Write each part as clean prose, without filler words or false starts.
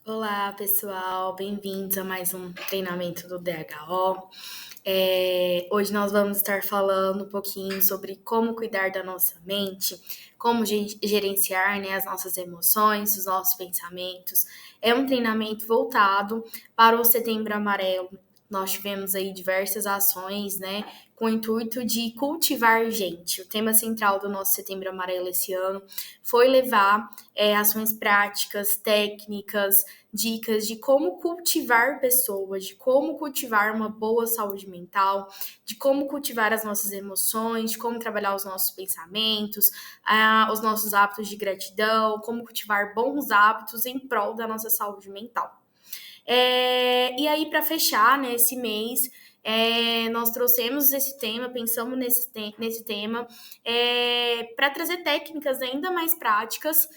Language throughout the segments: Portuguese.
Olá, pessoal, bem-vindos a mais um treinamento do DHO. Hoje nós vamos estar falando um pouquinho sobre como cuidar da nossa mente, como gerenciar, né, as nossas emoções, os nossos pensamentos. É um treinamento voltado para o Setembro Amarelo. Nós tivemos aí diversas ações, né, com o intuito de cultivar gente. O tema central do nosso Setembro Amarelo esse ano foi levar ações práticas, técnicas, dicas de como cultivar pessoas, de como cultivar uma boa saúde mental, de como cultivar as nossas emoções, de como trabalhar os nossos pensamentos, os nossos hábitos de gratidão, como cultivar bons hábitos em prol da nossa saúde mental. E aí, para fechar, né, esse mês, nós trouxemos esse tema, pensamos nesse tema, para trazer técnicas ainda mais práticas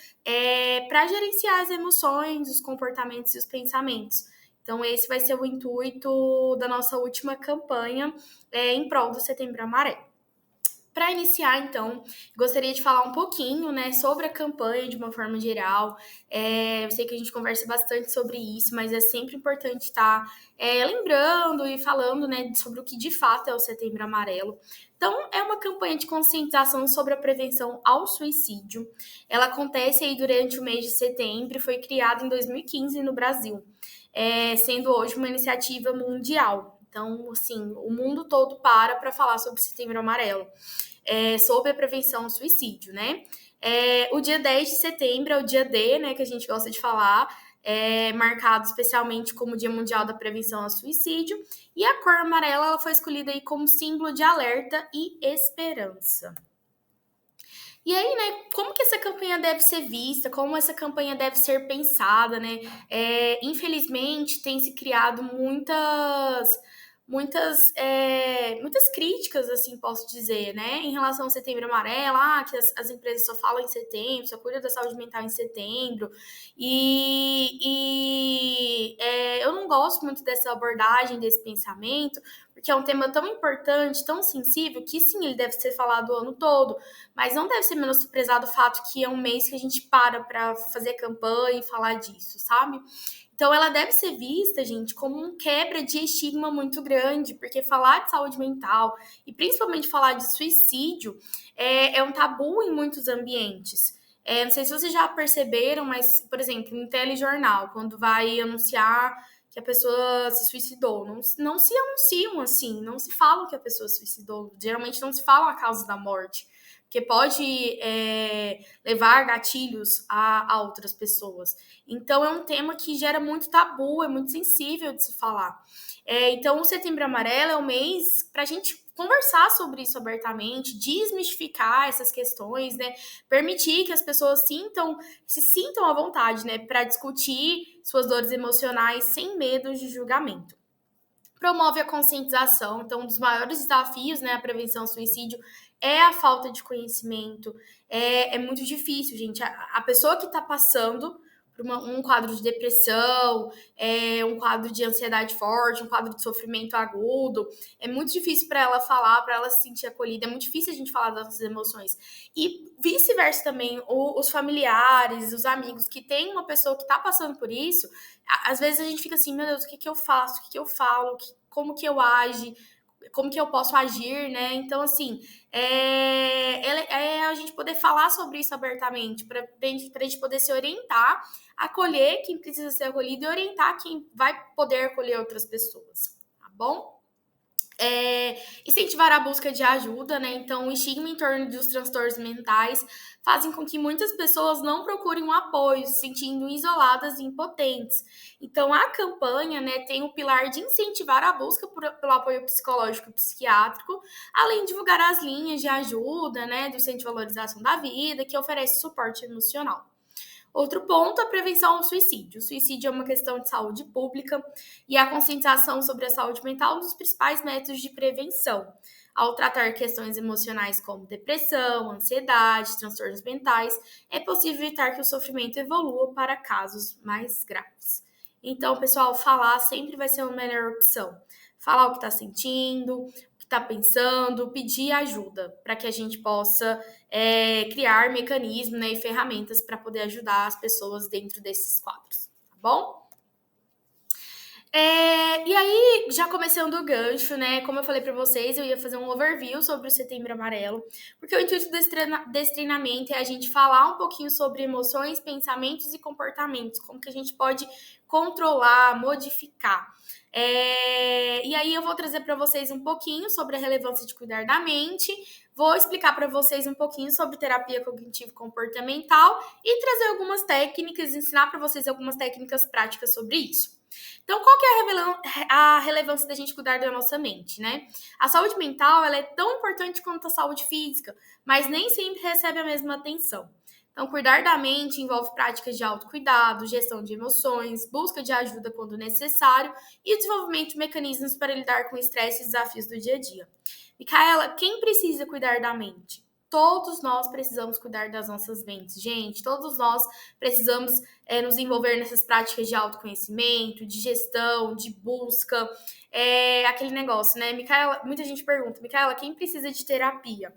para gerenciar as emoções, os comportamentos e os pensamentos. Então, esse vai ser o intuito da nossa última campanha em prol do Setembro Amarelo. Para iniciar, então, gostaria de falar um pouquinho, né, sobre a campanha de uma forma geral. Eu sei que a gente conversa bastante sobre isso, mas é sempre importante estar lembrando e falando, né, sobre o que de fato é o Setembro Amarelo. Então, é uma campanha de conscientização sobre a prevenção ao suicídio. Ela acontece aí durante o mês de setembro e foi criada em 2015 no Brasil, sendo hoje uma iniciativa mundial. Então, assim, o mundo todo para falar sobre o Setembro Amarelo, sobre a prevenção ao suicídio, né? O dia 10 de setembro é o dia D, né, que a gente gosta de falar, marcado especialmente como Dia Mundial da Prevenção ao Suicídio, e a cor amarela ela foi escolhida aí como símbolo de alerta e esperança. E aí, né, como que essa campanha deve ser vista, como essa campanha deve ser pensada, né? Infelizmente, tem se criado muitas críticas, assim, posso dizer, né, em relação ao Setembro Amarelo, que as empresas só falam em setembro, só cuidam da saúde mental em setembro, eu não gosto muito dessa abordagem, desse pensamento, porque é um tema tão importante, tão sensível, que sim, ele deve ser falado o ano todo, mas não deve ser menosprezado o fato que é um mês que a gente para fazer campanha e falar disso, sabe? Então, ela deve ser vista, gente, como um quebra de estigma muito grande, porque falar de saúde mental e principalmente falar de suicídio é um tabu em muitos ambientes. Não sei se vocês já perceberam, mas, por exemplo, no telejornal, quando vai anunciar que a pessoa se suicidou, não se anunciam assim, não se fala que a pessoa se suicidou, geralmente não se fala a causa da morte, porque pode levar gatilhos a outras pessoas. Então, é um tema que gera muito tabu, é muito sensível de se falar. Então, o Setembro Amarelo é um mês para a gente conversar sobre isso abertamente, desmistificar essas questões, né? Permitir que as pessoas se sintam à vontade, né? Para discutir suas dores emocionais sem medo de julgamento. Promove a conscientização. Então, um dos maiores desafios, né, a prevenção ao suicídio é a falta de conhecimento. É muito difícil, gente. A pessoa que está passando por um quadro de depressão, um quadro de ansiedade forte, um quadro de sofrimento agudo, é muito difícil para ela falar, para ela se sentir acolhida, é muito difícil a gente falar das nossas emoções. E vice-versa também, os familiares, os amigos que têm uma pessoa que está passando por isso, às vezes a gente fica assim, meu Deus, o que que eu faço? O que que eu falo? Como que eu age? Como que eu posso agir, né? Então, assim, a gente poder falar sobre isso abertamente, para a gente poder se orientar, acolher quem precisa ser acolhido e orientar quem vai poder acolher outras pessoas, tá bom? Incentivar a busca de ajuda, né? Então, o estigma em torno dos transtornos mentais fazem com que muitas pessoas não procurem um apoio, se sentindo isoladas e impotentes. Então, a campanha, né, tem o pilar de incentivar a busca pelo apoio psicológico e psiquiátrico, além de divulgar as linhas de ajuda, né, do Centro de Valorização da Vida, que oferece suporte emocional. Outro ponto, a prevenção ao suicídio. O suicídio é uma questão de saúde pública e a conscientização sobre a saúde mental é um dos principais métodos de prevenção. Ao tratar questões emocionais como depressão, ansiedade, transtornos mentais, é possível evitar que o sofrimento evolua para casos mais graves. Então, pessoal, falar sempre vai ser a melhor opção. Falar o que está sentindo, o que está pensando, pedir ajuda para que a gente possa criar mecanismos, né, e ferramentas para poder ajudar as pessoas dentro desses quadros. tá bom? E aí, já começando o gancho, né? Como eu falei pra vocês, eu ia fazer um overview sobre o Setembro Amarelo, porque o intuito desse treinamento é a gente falar um pouquinho sobre emoções, pensamentos e comportamentos, como que a gente pode controlar, modificar. E aí eu vou trazer para vocês um pouquinho sobre a relevância de cuidar da mente, vou explicar para vocês um pouquinho sobre terapia cognitivo-comportamental e trazer algumas técnicas, ensinar para vocês algumas técnicas práticas sobre isso. Então, qual que é a relevância da gente cuidar da nossa mente, né? A saúde mental, ela é tão importante quanto a saúde física, mas nem sempre recebe a mesma atenção. Então, cuidar da mente envolve práticas de autocuidado, gestão de emoções, busca de ajuda quando necessário e desenvolvimento de mecanismos para lidar com estresse e desafios do dia a dia. Micaela, quem precisa cuidar da mente? Todos nós precisamos cuidar das nossas mentes, gente. Todos nós precisamos nos envolver nessas práticas de autoconhecimento, de gestão, de busca. Aquele negócio, né? Micaela, muita gente pergunta, Micaela, quem precisa de terapia?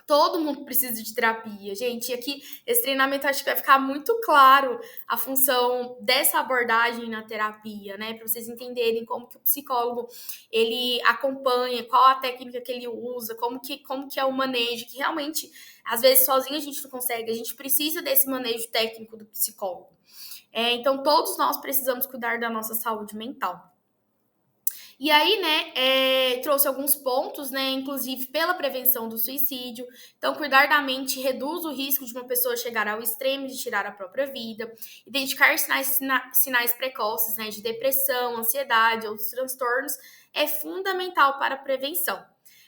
Todo mundo precisa de terapia, gente. E aqui, esse treinamento acho que vai ficar muito claro a função dessa abordagem na terapia, né? Para vocês entenderem como que o psicólogo, ele acompanha, qual a técnica que ele usa, como que é o manejo, que realmente, às vezes, sozinho a gente não consegue. A gente precisa desse manejo técnico do psicólogo. Então, todos nós precisamos cuidar da nossa saúde mental. E aí, né, trouxe alguns pontos, né, inclusive pela prevenção do suicídio. Então, cuidar da mente reduz o risco de uma pessoa chegar ao extremo de tirar a própria vida. Identificar sinais precoces, né, de depressão, ansiedade, outros transtornos é fundamental para a prevenção.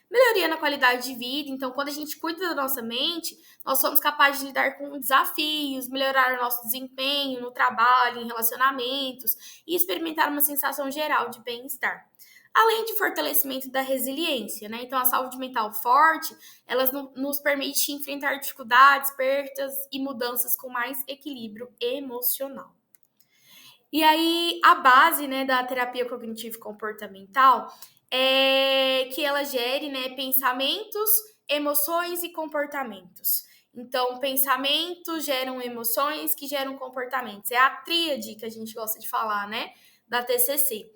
Melhoria na qualidade de vida. Então, quando a gente cuida da nossa mente, nós somos capazes de lidar com desafios, melhorar o nosso desempenho no trabalho, em relacionamentos e experimentar uma sensação geral de bem-estar. Além de fortalecimento da resiliência, né? Então, a saúde mental forte, elas nos permite enfrentar dificuldades, perdas e mudanças com mais equilíbrio emocional. E aí, a base, né, da terapia cognitivo-comportamental é que ela gere, né, pensamentos, emoções e comportamentos. Então, pensamentos geram emoções que geram comportamentos. É a tríade que a gente gosta de falar, né, da TCC.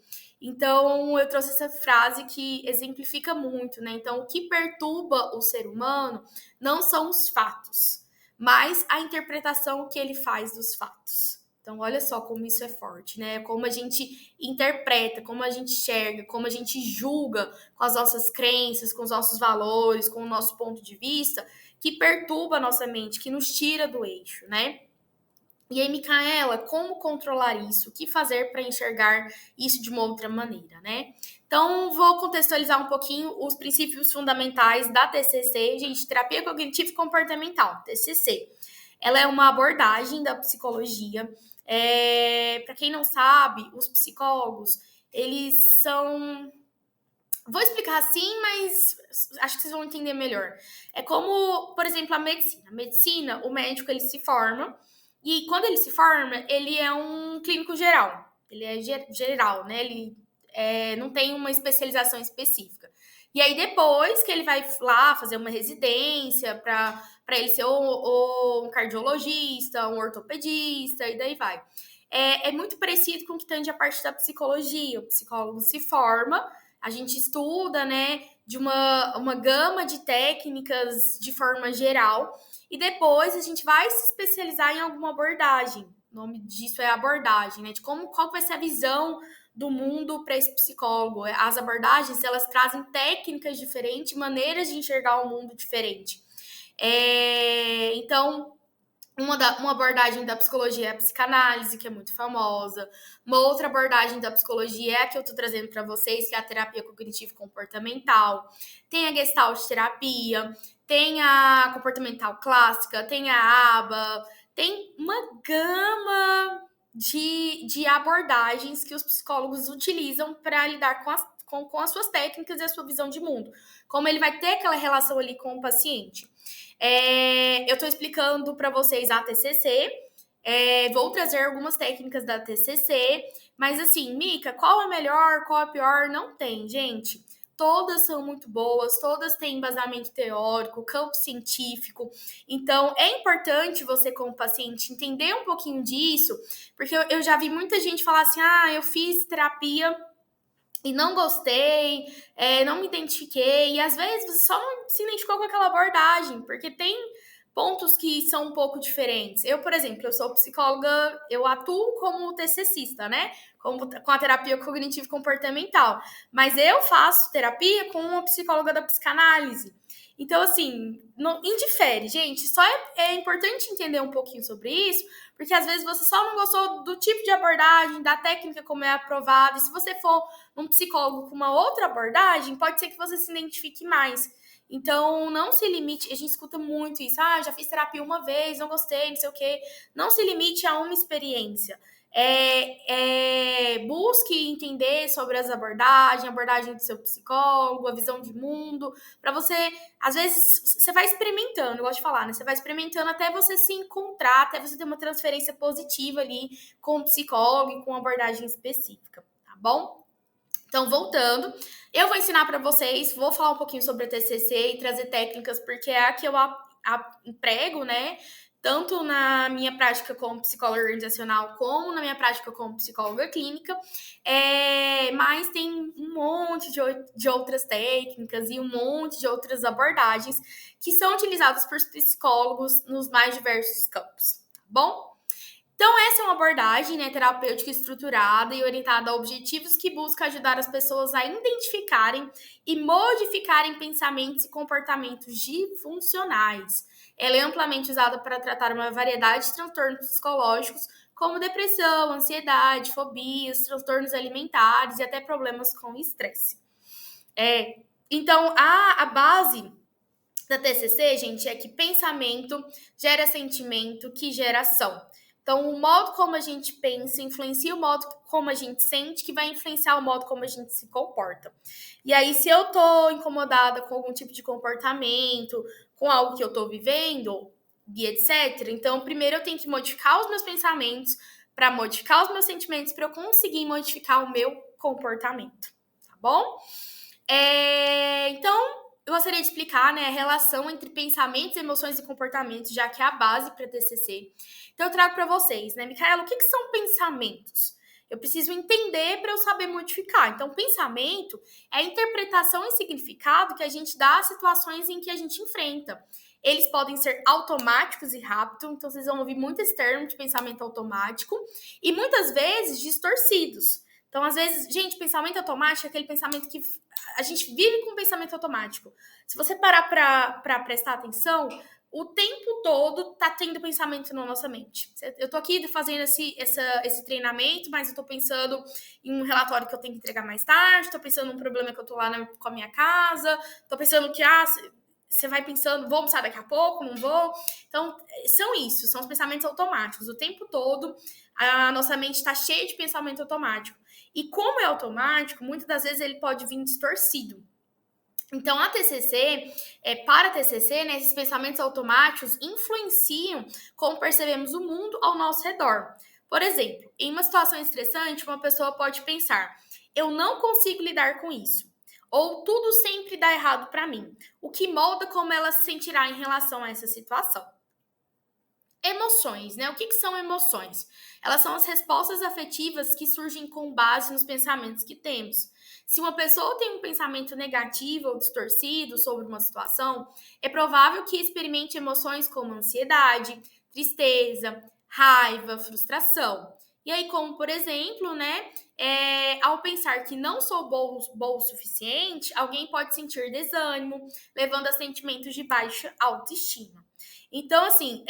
Então, eu trouxe essa frase que exemplifica muito, né? Então, o que perturba o ser humano não são os fatos, mas a interpretação que ele faz dos fatos. Então, olha só como isso é forte, né? Como a gente interpreta, como a gente enxerga, como a gente julga com as nossas crenças, com os nossos valores, com o nosso ponto de vista, que perturba a nossa mente, que nos tira do eixo, né? E aí, Micaela, como controlar isso? O que fazer para enxergar isso de uma outra maneira, né? Então, vou contextualizar um pouquinho os princípios fundamentais da TCC, gente, terapia cognitivo comportamental, TCC. Ela é uma abordagem da psicologia. Para quem não sabe, os psicólogos, eles são... Vou explicar assim, mas acho que vocês vão entender melhor. É como, por exemplo, a medicina. A medicina, o médico, ele se forma, e quando ele se forma, ele é um clínico geral. Ele é geral, né? Ele não tem uma especialização específica. E aí, depois que ele vai lá fazer uma residência para ele ser um cardiologista, um ortopedista, e daí vai. É muito parecido com o que tange a parte da psicologia. O psicólogo se forma, a gente estuda, né, de uma gama de técnicas de forma geral, e depois a gente vai se especializar em alguma abordagem. O nome disso é abordagem, né? De qual vai ser a visão do mundo para esse psicólogo. As abordagens, elas trazem técnicas diferentes, maneiras de enxergar o mundo diferente. Então, uma abordagem da psicologia é a psicanálise, que é muito famosa. Uma outra abordagem da psicologia é a que eu estou trazendo para vocês, que é a terapia cognitivo-comportamental. Tem a Gestalt terapia, tem a comportamental clássica, tem a ABA, tem uma gama de abordagens que os psicólogos utilizam para lidar com as suas técnicas e a sua visão de mundo. Como ele vai ter aquela relação ali com o paciente. Eu estou explicando para vocês a TCC, vou trazer algumas técnicas da TCC, mas assim, Mica, qual é melhor, qual é pior? Não tem, gente. todas são muito boas, todas têm embasamento teórico, campo científico. Então, é importante você, como paciente, entender um pouquinho disso, porque eu já vi muita gente falar assim, eu fiz terapia e não gostei, não me identifiquei, e às vezes você só não se identificou com aquela abordagem, porque tem pontos que são um pouco diferentes. Eu, por exemplo, eu sou psicóloga, eu atuo como TCCista, né? Com a terapia cognitivo-comportamental, mas eu faço terapia com uma psicóloga da psicanálise. Então, assim, não indifere, gente. Só é importante entender um pouquinho sobre isso, porque às vezes você só não gostou do tipo de abordagem, da técnica como é aprovada, e se você for um psicólogo com uma outra abordagem, pode ser que você se identifique mais. Então, não se limite, a gente escuta muito isso, já fiz terapia uma vez, não gostei, não sei o quê. Não se limite a uma experiência. Busque entender sobre as abordagens, a abordagem do seu psicólogo, a visão de mundo, para você, às vezes, você vai experimentando, eu gosto de falar, né? Você vai experimentando até você se encontrar, até você ter uma transferência positiva ali com o psicólogo e com uma abordagem específica, tá bom? Então, voltando, eu vou ensinar para vocês, vou falar um pouquinho sobre a TCC e trazer técnicas, porque é a que eu emprego, né? Tanto na minha prática como psicóloga organizacional, como na minha prática como psicóloga clínica. Mas tem um monte de outras técnicas e um monte de outras abordagens que são utilizadas por psicólogos nos mais diversos campos, tá bom? Então, essa é uma abordagem, né, terapêutica estruturada e orientada a objetivos que busca ajudar as pessoas a identificarem e modificarem pensamentos e comportamentos disfuncionais. Ela é amplamente usada para tratar uma variedade de transtornos psicológicos, como depressão, ansiedade, fobias, transtornos alimentares e até problemas com estresse. Então, a base da TCC, gente, é que pensamento gera sentimento, que gera ação. Então, o modo como a gente pensa influencia o modo como a gente sente, que vai influenciar o modo como a gente se comporta. E aí, se eu tô incomodada com algum tipo de comportamento, com algo que eu tô vivendo, e etc., então, primeiro eu tenho que modificar os meus pensamentos para modificar os meus sentimentos, para eu conseguir modificar o meu comportamento, tá bom? Então, eu gostaria de explicar, né, a relação entre pensamentos, emoções e comportamentos, já que é a base para TCC. Então, eu trago para vocês, né, Micaela, o que são pensamentos? Eu preciso entender para eu saber modificar. Então, pensamento é a interpretação e significado que a gente dá às situações em que a gente enfrenta. Eles podem ser automáticos e rápidos, então vocês vão ouvir muito esse termo de pensamento automático, e muitas vezes distorcidos. Então, às vezes, gente, pensamento automático é aquele pensamento que a gente vive com pensamento automático. Se você parar para prestar atenção, o tempo todo tá tendo pensamento na nossa mente. Eu tô aqui fazendo esse treinamento, mas eu tô pensando em um relatório que eu tenho que entregar mais tarde, tô pensando num problema que eu tô lá com a minha casa, tô pensando que, você vai pensando, vou almoçar daqui a pouco, não vou. Então, são os pensamentos automáticos. O tempo todo, a nossa mente está cheia de pensamento automático. E como é automático, muitas das vezes ele pode vir distorcido. Então, para a TCC, né, esses pensamentos automáticos influenciam como percebemos o mundo ao nosso redor. Por exemplo, em uma situação estressante, uma pessoa pode pensar: eu não consigo lidar com isso. Ou tudo sempre dá errado para mim. O que molda como ela se sentirá em relação a essa situação. Emoções, né? O que são emoções? Elas são as respostas afetivas que surgem com base nos pensamentos que temos. Se uma pessoa tem um pensamento negativo ou distorcido sobre uma situação, é provável que experimente emoções como ansiedade, tristeza, raiva, frustração. E aí, como por exemplo, né, ao pensar que não sou bom o suficiente, alguém pode sentir desânimo, levando a sentimentos de baixa autoestima. Então, assim,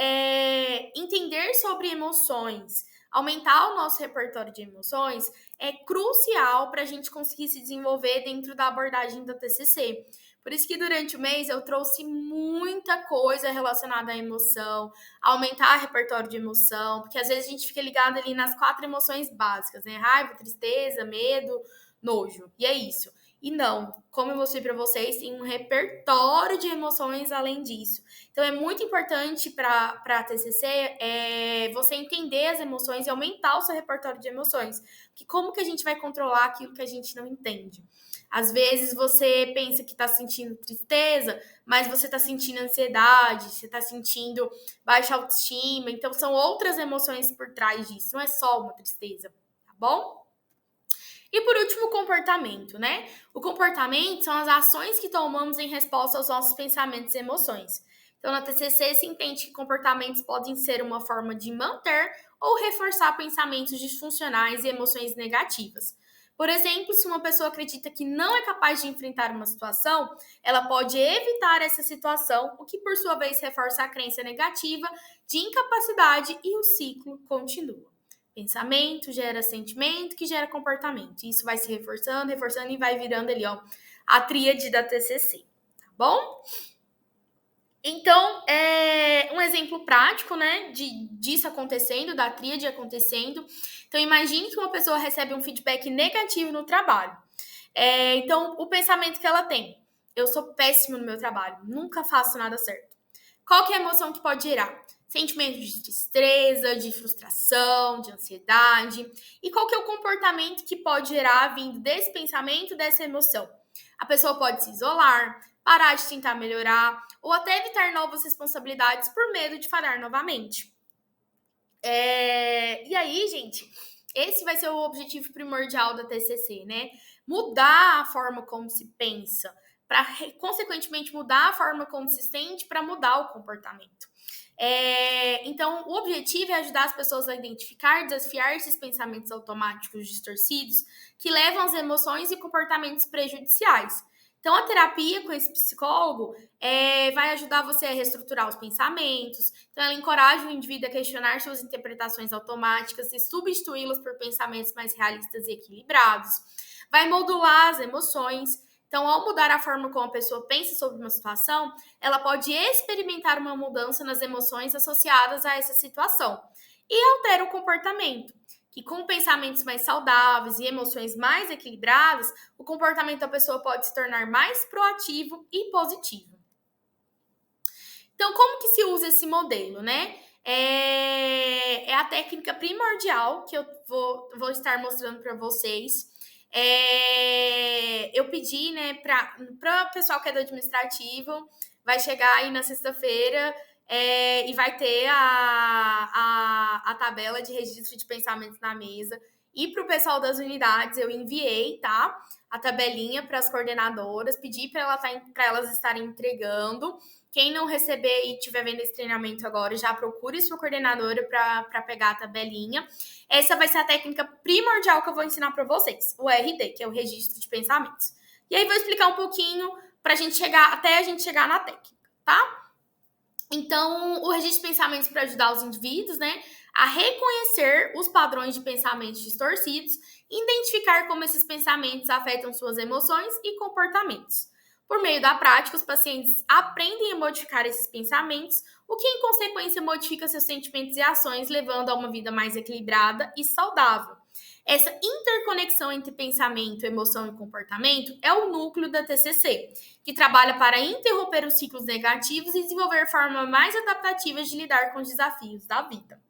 entender sobre emoções, aumentar o nosso repertório de emoções é crucial para a gente conseguir se desenvolver dentro da abordagem da TCC. Por isso que durante o mês eu trouxe muita coisa relacionada à emoção, aumentar o repertório de emoção, porque às vezes a gente fica ligado ali nas 4 emoções básicas, né? Raiva, tristeza, medo, nojo. E é isso. E não, como eu mostrei para vocês, tem um repertório de emoções além disso. Então, é muito importante para a TCC você entender as emoções e aumentar o seu repertório de emoções. Porque como que a gente vai controlar aquilo que a gente não entende? Às vezes você pensa que está sentindo tristeza, mas você está sentindo ansiedade, você está sentindo baixa autoestima. Então, são outras emoções por trás disso, não é só uma tristeza, tá bom? E por último, o comportamento, né? O comportamento são as ações que tomamos em resposta aos nossos pensamentos e emoções. Então, na TCC, se entende que comportamentos podem ser uma forma de manter ou reforçar pensamentos disfuncionais e emoções negativas. Por exemplo, se uma pessoa acredita que não é capaz de enfrentar uma situação, ela pode evitar essa situação, o que por sua vez reforça a crença negativa de incapacidade e o ciclo continua. Pensamento gera sentimento, que gera comportamento. Isso vai se reforçando, reforçando e vai virando ali, ó, a tríade da TCC, tá bom? Então, um exemplo prático, né, disso acontecendo, da tríade acontecendo. Então, imagine que uma pessoa recebe um feedback negativo no trabalho. Então, o pensamento que ela tem: eu sou péssimo no meu trabalho, nunca faço nada certo. Qual que é a emoção que pode gerar? Sentimento de tristeza, de frustração, de ansiedade. E qual que é o comportamento que pode gerar vindo desse pensamento, dessa emoção? A pessoa pode se isolar, parar de tentar melhorar ou até evitar novas responsabilidades por medo de falhar novamente. E aí, gente, esse vai ser o objetivo primordial da TCC, né? Mudar a forma como se pensa, para consequentemente mudar a forma como se sente, para mudar o comportamento. Então, o objetivo é ajudar as pessoas a identificar, desafiar esses pensamentos automáticos distorcidos que levam às emoções e comportamentos prejudiciais. Então, a terapia com esse psicólogo vai ajudar você a reestruturar os pensamentos. Então, ela encoraja o indivíduo a questionar suas interpretações automáticas e substituí-las por pensamentos mais realistas e equilibrados. Vai modular as emoções. Então, ao mudar a forma como a pessoa pensa sobre uma situação, ela pode experimentar uma mudança nas emoções associadas a essa situação e altera o comportamento, que com pensamentos mais saudáveis e emoções mais equilibradas, o comportamento da pessoa pode se tornar mais proativo e positivo. Então, como que se usa esse modelo, né? É a técnica primordial que eu vou estar mostrando para vocês. Eu pedi, né, para o pessoal que é do administrativo, vai chegar aí na sexta-feira e vai ter a tabela de registro de pensamentos na mesa. E para o pessoal das unidades, eu enviei, tá? A tabelinha para as coordenadoras, pedi para elas estarem entregando. Quem não receber e estiver vendo esse treinamento agora, já procure sua coordenadora para pegar a tabelinha. Essa vai ser a técnica primordial que eu vou ensinar para vocês, o RD, que é o registro de pensamentos. E aí vou explicar um pouquinho para a gente chegar na técnica, tá? Então, o registro de pensamentos para ajudar os indivíduos, né, a reconhecer os padrões de pensamentos distorcidos, identificar como esses pensamentos afetam suas emoções e comportamentos. Por meio da prática, os pacientes aprendem a modificar esses pensamentos, o que, em consequência, modifica seus sentimentos e ações, levando a uma vida mais equilibrada e saudável. Essa interconexão entre pensamento, emoção e comportamento é o núcleo da TCC, que trabalha para interromper os ciclos negativos e desenvolver formas mais adaptativas de lidar com os desafios da vida.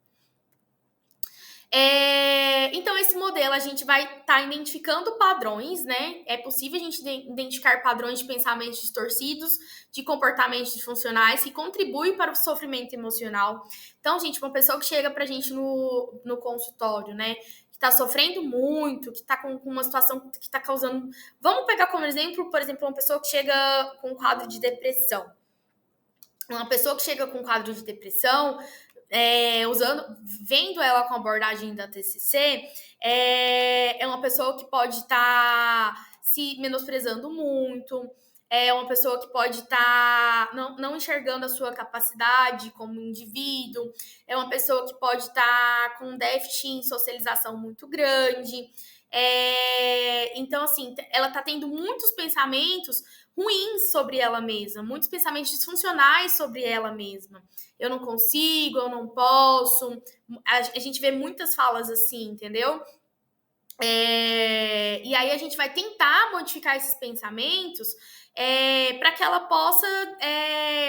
Então, esse modelo a gente vai estar identificando padrões, né? É possível a gente identificar padrões de pensamentos distorcidos, de comportamentos disfuncionais que contribuem para o sofrimento emocional. Então, gente, uma pessoa que chega pra gente no consultório, né? Que tá sofrendo muito, que tá com uma situação que tá causando. Vamos pegar como exemplo, por exemplo, uma pessoa que chega com um quadro de depressão. Uma pessoa que chega com um quadro de depressão, vendo ela com a abordagem da TCC, é uma pessoa que pode estar se menosprezando muito, é uma pessoa que pode estar não enxergando a sua capacidade como indivíduo, é uma pessoa que pode estar com um déficit em socialização muito grande. Então, assim, ela está tendo muitos pensamentos ruins sobre ela mesma, muitos pensamentos disfuncionais sobre ela mesma. Eu não consigo, eu não posso. A gente vê muitas falas assim, entendeu? E aí a gente vai tentar modificar esses pensamentos para que ela possa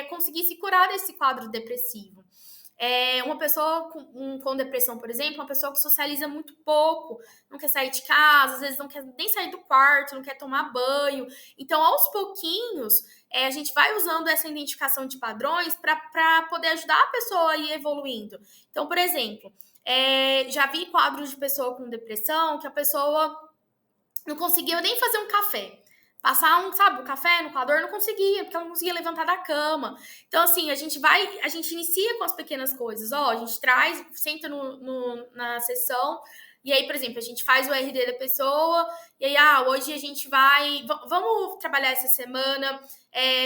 conseguir se curar desse quadro depressivo. Uma pessoa com depressão, por exemplo, uma pessoa que socializa muito pouco, não quer sair de casa, às vezes não quer nem sair do quarto, não quer tomar banho. Então, aos pouquinhos, a gente vai usando essa identificação de padrões para poder ajudar a pessoa a ir evoluindo. Então, por exemplo, já vi quadros de pessoa com depressão que a pessoa não conseguia nem fazer um café. Passar um café no coador não conseguia, porque ela não conseguia levantar da cama. Então, assim, a gente inicia com as pequenas coisas. A gente traz, senta na sessão, e aí, por exemplo, a gente faz o RD da pessoa, e aí, hoje a gente vamos trabalhar essa semana,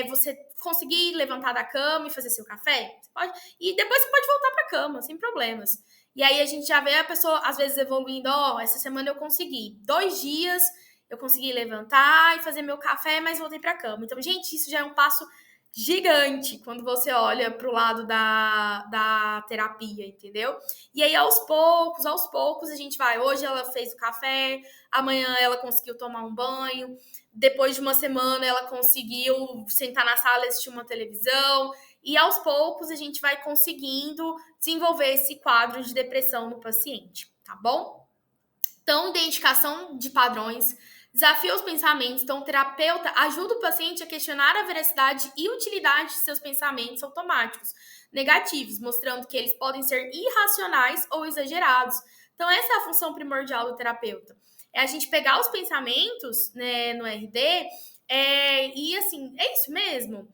você conseguir levantar da cama e fazer seu café? Você pode, e depois você pode voltar pra cama, sem problemas. E aí a gente já vê a pessoa, às vezes, evoluindo. Essa semana eu consegui 2 dias, eu consegui levantar e fazer meu café, mas voltei pra cama. Então, gente, isso já é um passo gigante quando você olha pro lado da terapia, entendeu? E aí, aos poucos, a gente vai. Hoje ela fez o café, amanhã ela conseguiu tomar um banho, depois de uma semana ela conseguiu sentar na sala e assistir uma televisão. E aos poucos a gente vai conseguindo desenvolver esse quadro de depressão no paciente, tá bom? Então, identificação de padrões, desafia os pensamentos. Então, o terapeuta ajuda o paciente a questionar a veracidade e utilidade de seus pensamentos automáticos negativos, mostrando que eles podem ser irracionais ou exagerados. Então, essa é a função primordial do terapeuta. É a gente pegar os pensamentos, né, no RD e assim, é isso mesmo?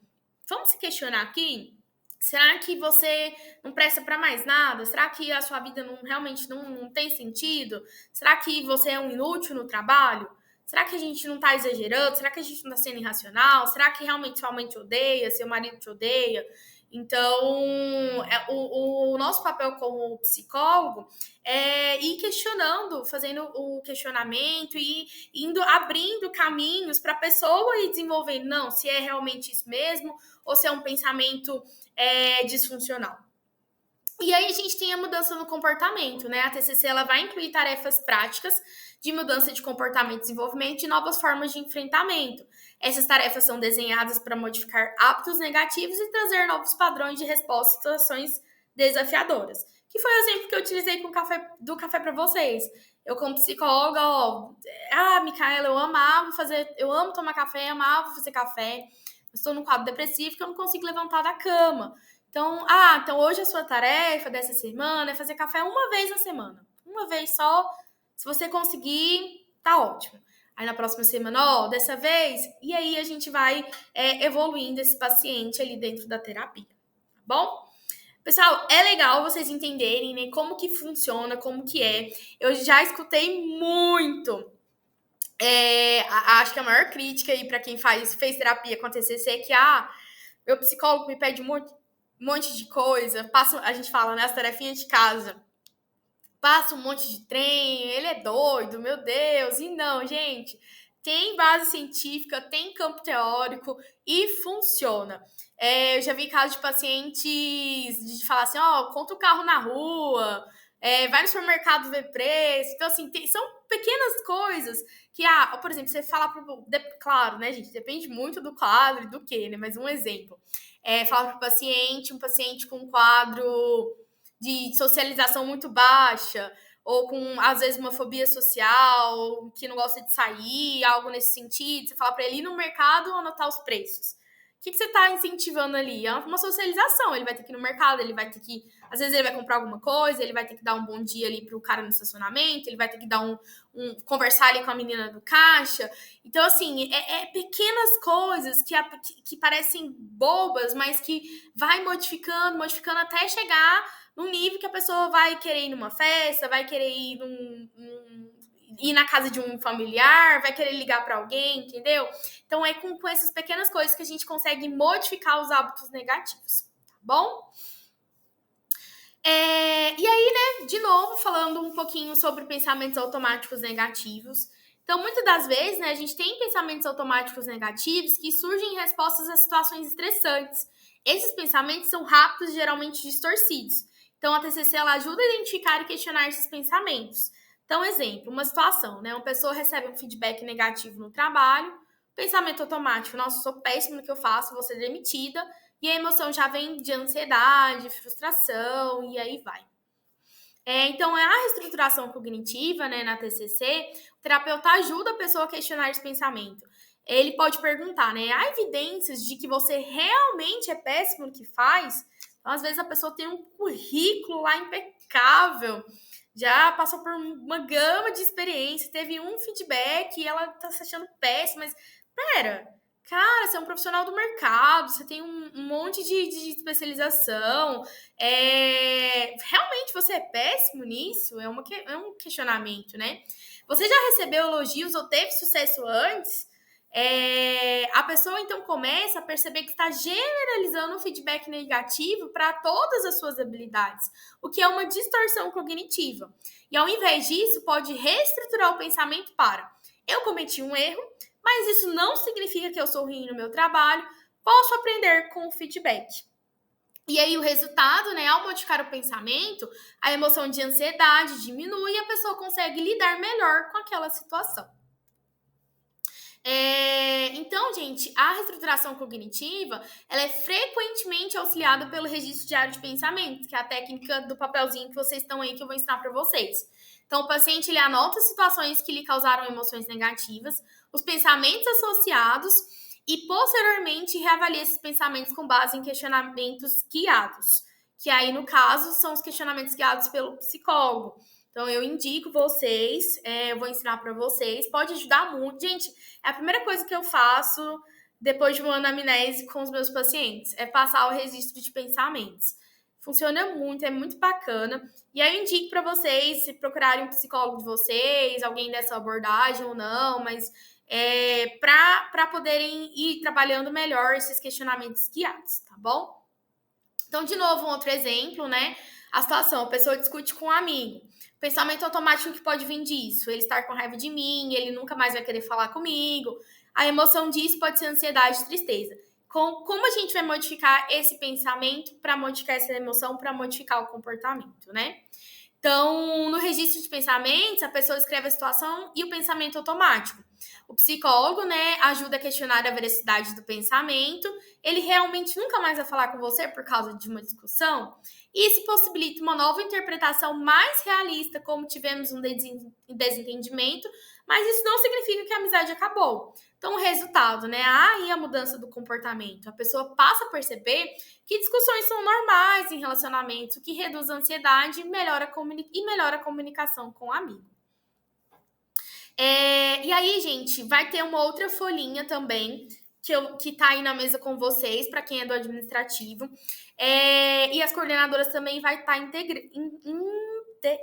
Vamos se questionar aqui? Será que você não presta para mais nada? Será que a sua vida realmente não tem sentido? Será que você é um inútil no trabalho? Será que a gente não está exagerando? Será que a gente não está sendo irracional? Será que realmente sua mãe te odeia? Seu marido te odeia? Então, o nosso papel como psicólogo é ir questionando, fazendo o questionamento e indo abrindo caminhos para a pessoa ir desenvolvendo, não, se é realmente isso mesmo ou se é um pensamento disfuncional. E aí a gente tem a mudança no comportamento, né? A TCC ela vai incluir tarefas práticas de mudança de comportamento e desenvolvimento de novas formas de enfrentamento. Essas tarefas são desenhadas para modificar hábitos negativos e trazer novos padrões de resposta a situações desafiadoras. Que foi o exemplo que eu utilizei do café para vocês. Eu, como psicóloga, Micaela, eu amo tomar café, amava fazer café. Estou num quadro depressivo que eu não consigo levantar da cama. Então, hoje a sua tarefa dessa semana é fazer café uma vez na semana. Uma vez só. Se você conseguir, tá ótimo. Aí na próxima semana, dessa vez. E aí a gente vai evoluindo esse paciente ali dentro da terapia. Tá bom? Pessoal, é legal vocês entenderem, né, como que funciona, como que é. Eu já escutei muito. Acho que a maior crítica aí para quem fez terapia com a TCC é que, meu psicólogo me pede um monte de coisa, a gente fala, né, as tarefinhas de casa, passa um monte de trem, ele é doido, meu Deus, e não, gente, tem base científica, tem campo teórico e funciona. Eu já vi casos de pacientes de falar assim, conta o carro na rua, vai no supermercado ver preço, então assim, são pequenas coisas que, por exemplo, você fala claro, né, gente, depende muito do quadro e do que, né, mas um exemplo. Fala para um paciente com um quadro de socialização muito baixa, ou com, às vezes, uma fobia social, que não gosta de sair, algo nesse sentido, você fala para ele ir no mercado anotar os preços. O que você está incentivando ali? É uma socialização. Ele vai ter que ir no mercado, ele vai ter que... Às vezes ele vai comprar alguma coisa, ele vai ter que dar um bom dia ali pro cara no estacionamento, ele vai ter que dar conversar ali com a menina do caixa. Então, assim, pequenas coisas que parecem bobas, mas que vai modificando até chegar num nível que a pessoa vai querer ir numa festa, vai querer ir na casa de um familiar, vai querer ligar para alguém, entendeu? Então é com essas pequenas coisas que a gente consegue modificar os hábitos negativos, tá bom? E aí, né, de novo, falando um pouquinho sobre pensamentos automáticos negativos. Então, muitas das vezes, né, a gente tem pensamentos automáticos negativos que surgem em respostas a situações estressantes. Esses pensamentos são rápidos e geralmente distorcidos. Então, a TCC ela ajuda a identificar e questionar esses pensamentos. Então, exemplo, uma situação, né? Uma pessoa recebe um feedback negativo no trabalho, pensamento automático, nossa, sou péssimo no que eu faço, vou ser demitida, e a emoção já vem de ansiedade, frustração, e aí vai. Então, a reestruturação cognitiva, né, na TCC, o terapeuta ajuda a pessoa a questionar esse pensamento. Ele pode perguntar, né, há evidências de que você realmente é péssimo no que faz? Então, às vezes a pessoa tem um currículo lá impecável, já passou por uma gama de experiências, teve um feedback e ela tá se achando péssima, mas pera, cara, você é um profissional do mercado, você tem um monte de especialização, realmente você é péssimo nisso? É um questionamento, né? Você já recebeu elogios ou teve sucesso antes? A pessoa então começa a perceber que está generalizando um feedback negativo para todas as suas habilidades, o que é uma distorção cognitiva. E ao invés disso, pode reestruturar o pensamento para: eu cometi um erro, mas isso não significa que eu sou ruim no meu trabalho, posso aprender com o feedback. E aí o resultado, né, ao modificar o pensamento, a emoção de ansiedade diminui e a pessoa consegue lidar melhor com aquela situação. Então, gente, a reestruturação cognitiva, ela é frequentemente auxiliada pelo registro diário de pensamentos, que é a técnica do papelzinho que vocês estão aí, que eu vou ensinar para vocês. Então, o paciente, ele anota situações que lhe causaram emoções negativas, os pensamentos associados e, posteriormente, reavalia esses pensamentos com base em questionamentos guiados, que aí, no caso, são os questionamentos guiados pelo psicólogo. Então, eu indico vocês, eu vou ensinar para vocês, pode ajudar muito. Gente, é a primeira coisa que eu faço depois de uma anamnese com os meus pacientes, é passar o registro de pensamentos. Funciona muito, é muito bacana. E aí eu indico para vocês se procurarem um psicólogo de vocês, alguém dessa abordagem ou não, mas para poderem ir trabalhando melhor esses questionamentos guiados, tá bom? Então, de novo, um outro exemplo, né? A situação, a pessoa discute com um amigo. Pensamento automático que pode vir disso. Ele estar com raiva de mim, ele nunca mais vai querer falar comigo. A emoção disso pode ser ansiedade e tristeza. Como a gente vai modificar esse pensamento para modificar essa emoção, para modificar o comportamento, né? Então, no registro de pensamentos, a pessoa escreve a situação e o pensamento automático. O psicólogo, né, ajuda a questionar a veracidade do pensamento. Ele realmente nunca mais vai falar com você por causa de uma discussão. E isso possibilita uma nova interpretação mais realista, como tivemos um desentendimento, mas isso não significa que a amizade acabou. Então, o resultado, né, aí a mudança do comportamento. A pessoa passa a perceber que discussões são normais em relacionamentos, o que reduz a ansiedade e melhora a comunicação com o amigo. E aí, gente, vai ter uma outra folhinha também que tá aí na mesa com vocês, para quem é do administrativo. E as coordenadoras também vai estar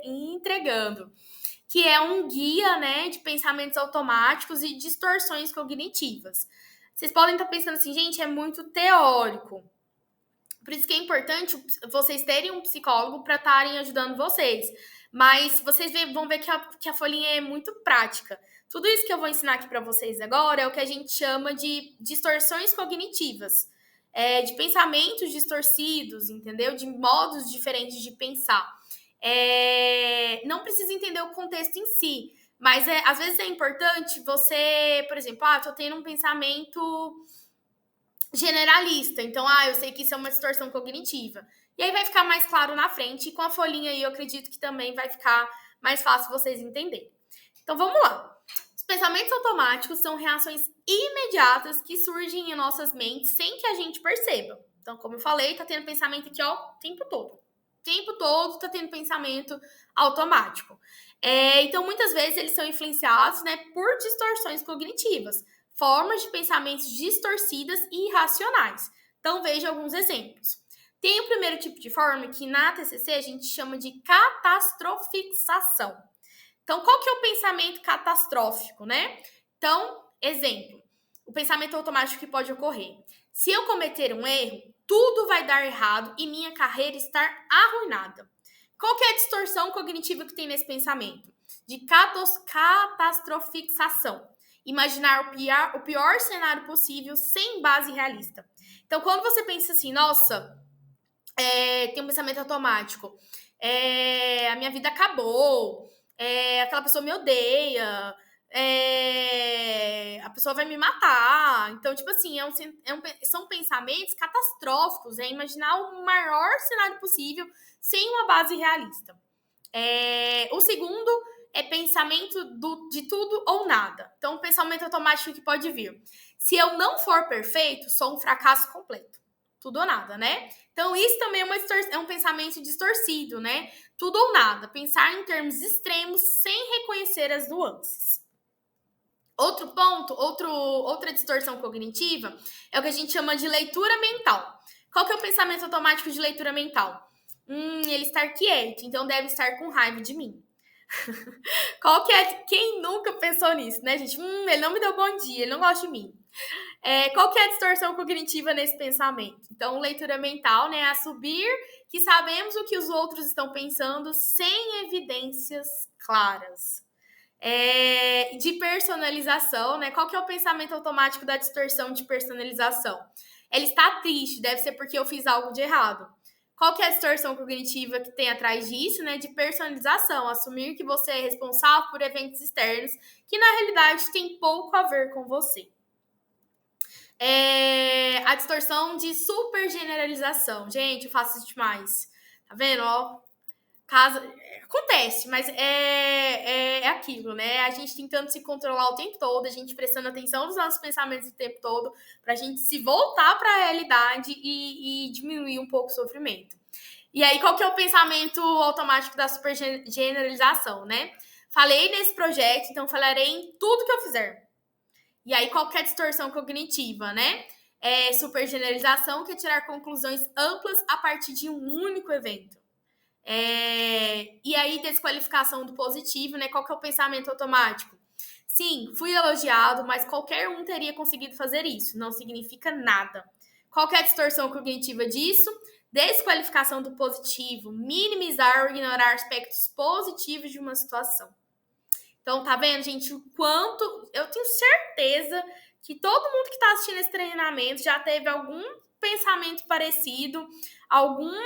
entregando, que é um guia, né, de pensamentos automáticos e distorções cognitivas. Vocês podem estar pensando assim, gente, é muito teórico. Por isso que é importante vocês terem um psicólogo para estarem ajudando vocês. Mas vocês vão ver que a folhinha é muito prática. Tudo isso que eu vou ensinar aqui para vocês agora é o que a gente chama de distorções cognitivas. De pensamentos distorcidos, entendeu? De modos diferentes de pensar. Não precisa entender o contexto em si, mas às vezes é importante você, por exemplo, tô tendo um pensamento generalista. Então, eu sei que isso é uma distorção cognitiva. E aí vai ficar mais claro na frente. E com a folhinha aí, eu acredito que também vai ficar mais fácil vocês entenderem. Então, vamos lá. Os pensamentos automáticos são reações imediatas que surgem em nossas mentes sem que a gente perceba. Então, como eu falei, tá tendo pensamento aqui, ó, o tempo todo. O tempo todo tá tendo pensamento automático. Então, muitas vezes, eles são influenciados, né, por distorções cognitivas, formas de pensamentos distorcidas e irracionais. Então, veja alguns exemplos. Tem o primeiro tipo de forma que na TCC a gente chama de catastrofixação. Então, qual que é o pensamento catastrófico, né? Então, exemplo, o pensamento automático que pode ocorrer. Se eu cometer um erro, tudo vai dar errado e minha carreira estar arruinada. Qual que é a distorção cognitiva que tem nesse pensamento? De catastrofixação. Imaginar o pior cenário possível sem base realista. Então, quando você pensa assim, nossa, tem um pensamento automático, a minha vida acabou, aquela pessoa me odeia, a pessoa vai me matar. Então, tipo assim, são pensamentos catastróficos, é imaginar o maior cenário possível sem uma base realista. O segundo é pensamento de tudo ou nada. Então, pensamento automático que pode vir. Se eu não for perfeito, sou um fracasso completo. Tudo ou nada, né? Então, isso também é um pensamento distorcido, né? Tudo ou nada. Pensar em termos extremos sem reconhecer as nuances. Outro ponto, outra distorção cognitiva é o que a gente chama de leitura mental. Qual que é o pensamento automático de leitura mental? Ele está quieto, então deve estar com raiva de mim. Qual que é? Quem nunca pensou nisso, né, gente? Ele não me deu bom dia, ele não gosta de mim. Qual que é a distorção cognitiva nesse pensamento? Então, leitura mental, né, é assumir que sabemos o que os outros estão pensando sem evidências claras. De personalização, né? Qual que é o pensamento automático da distorção de personalização? Ele está triste, deve ser porque eu fiz algo de errado. Qual que é a distorção cognitiva que tem atrás disso, né? De personalização, assumir que você é responsável por eventos externos que na realidade tem pouco a ver com você. A distorção de supergeneralização. Gente, eu faço isso demais. Tá vendo? Ó, acontece, mas é aquilo, né? A gente tentando se controlar o tempo todo, a gente prestando atenção nos nossos pensamentos o tempo todo, pra gente se voltar para a realidade e diminuir um pouco o sofrimento. E aí, qual que é o pensamento automático da supergeneralização, né? Falei nesse projeto, então falarei em tudo que eu fizer. E aí, qual que é a distorção cognitiva, né? Supergeneralização, que é tirar conclusões amplas a partir de um único evento. E aí, desqualificação do positivo, né? Qual que é o pensamento automático? Sim, fui elogiado, mas qualquer um teria conseguido fazer isso. Não significa nada. Qual que é a distorção cognitiva disso? Desqualificação do positivo, minimizar ou ignorar aspectos positivos de uma situação. Então, tá vendo, gente, o quanto... Eu tenho certeza que todo mundo que está assistindo esse treinamento já teve algum pensamento parecido, alguma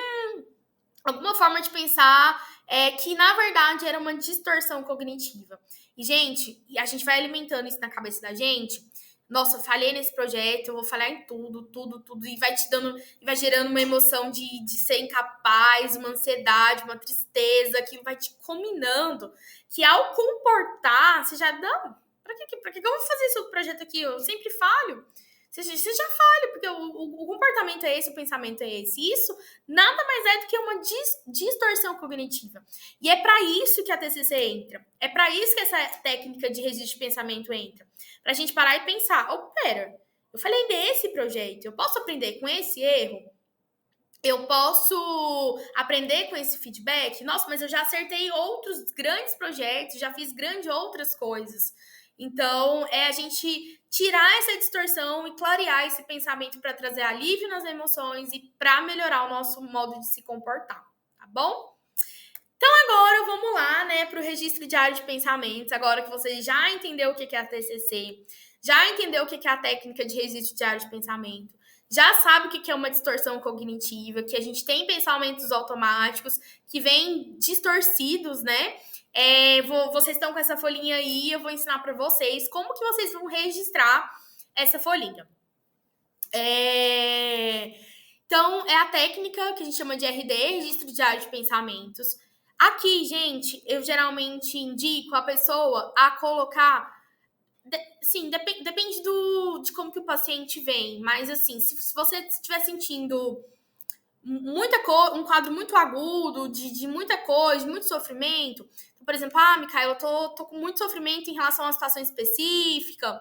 forma de pensar que, na verdade, era uma distorção cognitiva. E, gente, a gente vai alimentando isso na cabeça da gente. Nossa, falhei nesse projeto, eu vou falhar em tudo, e vai gerando uma emoção de ser incapaz, uma ansiedade, uma tristeza, que vai te combinando, que ao comportar, você já, não, pra que eu vou fazer esse projeto aqui? Eu sempre falho. Você já falha, porque o comportamento é esse, o pensamento é esse. Isso nada mais é do que uma distorção cognitiva. E é para isso que a TCC entra. É para isso que essa técnica de registro de pensamento entra. Para a gente parar e pensar, pera, eu falei desse projeto, eu posso aprender com esse erro? Eu posso aprender com esse feedback? Nossa, mas eu já acertei outros grandes projetos, já fiz grandes outras coisas. Então, a gente tirar essa distorção e clarear esse pensamento para trazer alívio nas emoções e para melhorar o nosso modo de se comportar, tá bom? Então, agora vamos lá, né, para o registro diário de pensamentos. Agora que você já entendeu o que é a TCC, já entendeu o que é a técnica de registro diário de pensamento, já sabe o que é uma distorção cognitiva, que a gente tem pensamentos automáticos que vêm distorcidos, né? Vocês estão com essa folhinha aí, eu vou ensinar para vocês como que vocês vão registrar essa folhinha. Então, é a técnica que a gente chama de RD, Registro Diário de Pensamentos. Aqui, gente, eu geralmente indico a pessoa a colocar... Sim, depende de como que o paciente vem, mas assim, se você estiver sentindo um quadro muito agudo, de muita coisa, de muito sofrimento, então, por exemplo, Micaela, eu tô com muito sofrimento em relação a uma situação específica,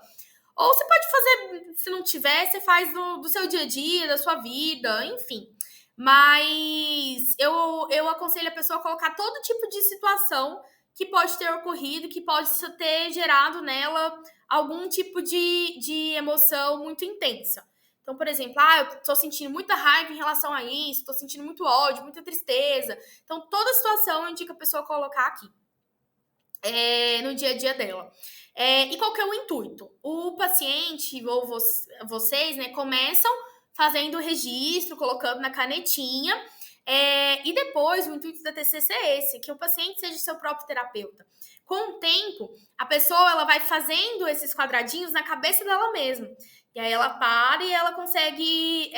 ou você pode fazer, se não tiver, você faz do seu dia a dia, da sua vida, enfim. Mas eu aconselho a pessoa a colocar todo tipo de situação que pode ter ocorrido, que pode ter gerado nela algum tipo de emoção muito intensa. Então, por exemplo, eu tô sentindo muita raiva em relação a isso, tô sentindo muito ódio, muita tristeza. Então, toda situação eu indico a pessoa colocar aqui, no dia a dia dela. E qual que é o intuito? O paciente ou vocês, né, começam fazendo o registro, colocando na canetinha, E depois, o intuito da TCC é esse, que o paciente seja seu próprio terapeuta. Com o tempo, a pessoa ela vai fazendo esses quadradinhos na cabeça dela mesma. E aí ela para e ela consegue,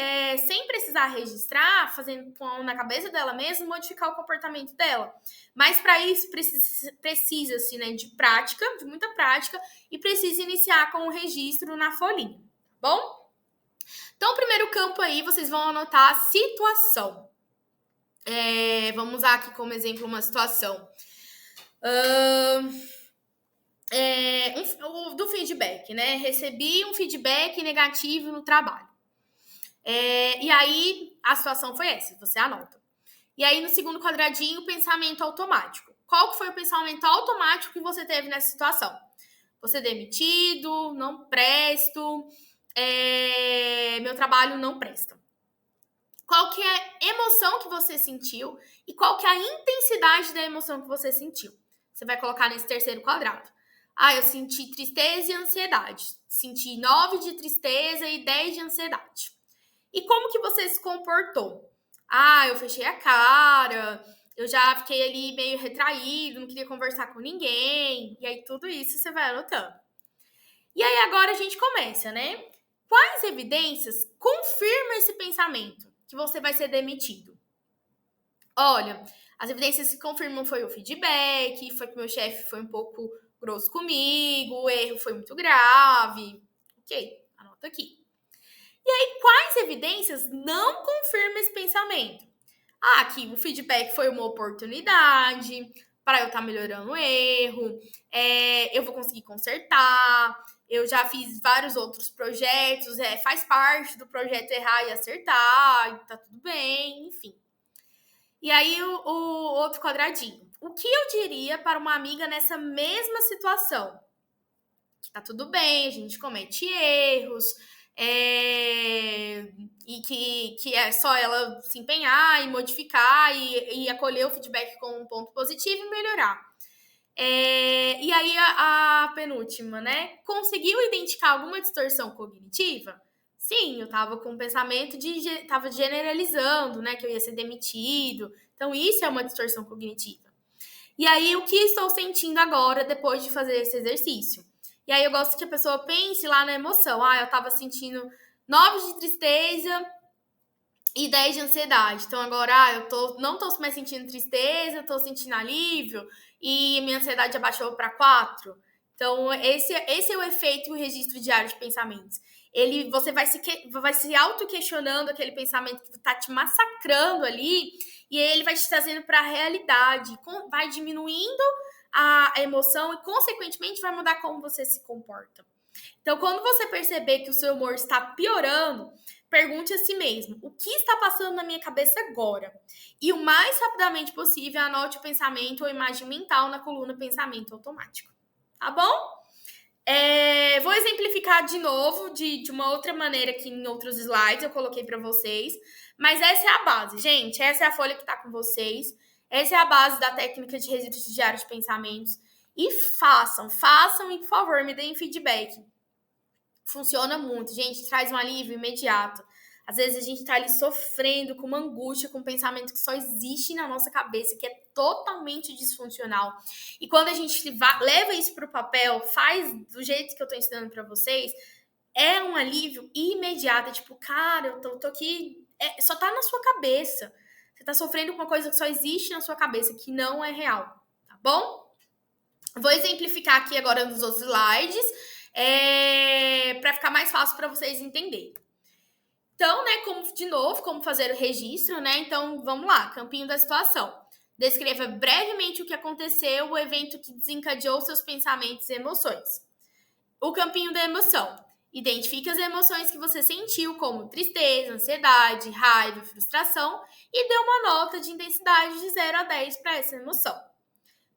sem precisar registrar, fazendo na cabeça dela mesma, modificar o comportamento dela. Mas para isso precisa-se, né, de prática, de muita prática, e precisa iniciar com o registro na folhinha, tá bom? Então, o primeiro campo aí, vocês vão anotar a situação. Vamos usar aqui como exemplo uma situação. Do feedback, né? Recebi um feedback negativo no trabalho. E aí, a situação foi essa, você anota. E aí, no segundo quadradinho, pensamento automático. Qual que foi o pensamento automático que você teve nessa situação? Você demitido, não presto, meu trabalho não presta. Qual que é a emoção que você sentiu e qual que é a intensidade da emoção que você sentiu? Você vai colocar nesse terceiro quadrado. Eu senti tristeza e ansiedade. Senti 9 de tristeza e 10 de ansiedade. E como que você se comportou? Eu fechei a cara, eu já fiquei ali meio retraído, não queria conversar com ninguém. E aí tudo isso você vai anotando. E aí agora a gente começa, né? Quais evidências confirmam esse pensamento que você vai ser demitido? Olha, as evidências que confirmam foi o feedback, foi que meu chefe foi um pouco grosso comigo, o erro foi muito grave. Ok, anota aqui. E aí, quais evidências não confirmam esse pensamento? Que o feedback foi uma oportunidade para eu estar melhorando o erro, eu vou conseguir consertar, eu já fiz vários outros projetos, faz parte do projeto errar e acertar, tá tudo bem, enfim. E aí, o outro quadradinho. O que eu diria para uma amiga nessa mesma situação? Que tá tudo bem, a gente comete erros, e que é só ela se empenhar e modificar e acolher o feedback com um ponto positivo e melhorar. E aí, a penúltima, né? Conseguiu identificar alguma distorção cognitiva? Sim, eu tava com o pensamento tava generalizando, né? Que eu ia ser demitido. Então, isso é uma distorção cognitiva. E aí, o que estou sentindo agora depois de fazer esse exercício? E aí, eu gosto que a pessoa pense lá na emoção. Eu tava sentindo 9 de tristeza e 10 de ansiedade. Então, agora, não tô mais sentindo tristeza, tô sentindo alívio e minha ansiedade abaixou para 4. Então, esse é o efeito do registro diário de pensamentos. Você vai se auto-questionando aquele pensamento que tá te massacrando ali e ele vai te trazendo para a realidade, vai diminuindo a emoção e, consequentemente, vai mudar como você se comporta. Então, quando você perceber que o seu humor está piorando, pergunte a si mesmo, o que está passando na minha cabeça agora? E o mais rapidamente possível, anote o pensamento ou imagem mental na coluna pensamento automático. Tá bom? Vou exemplificar de novo, de uma outra maneira aqui em outros slides, eu coloquei para vocês. Mas essa é a base, gente. Essa é a folha que está com vocês. Essa é a base da técnica de registro diário de pensamentos. E façam e, por favor, me deem feedback. Funciona muito, gente, traz um alívio imediato. Às vezes a gente tá ali sofrendo com uma angústia, com um pensamento que só existe na nossa cabeça, que é totalmente disfuncional. E quando a gente leva isso pro papel, faz do jeito que eu tô ensinando para vocês, é um alívio imediato. É tipo, cara, eu tô aqui, só tá na sua cabeça. Você tá sofrendo com uma coisa que só existe na sua cabeça, que não é real, tá bom? Vou exemplificar aqui agora nos outros slides, para ficar mais fácil para vocês entenderem. Então, né, como fazer o registro, né? Então, vamos lá, campinho da situação. Descreva brevemente o que aconteceu, o evento que desencadeou seus pensamentos e emoções. O campinho da emoção. Identifique as emoções que você sentiu, como tristeza, ansiedade, raiva, frustração, e dê uma nota de intensidade de 0 a 10 para essa emoção.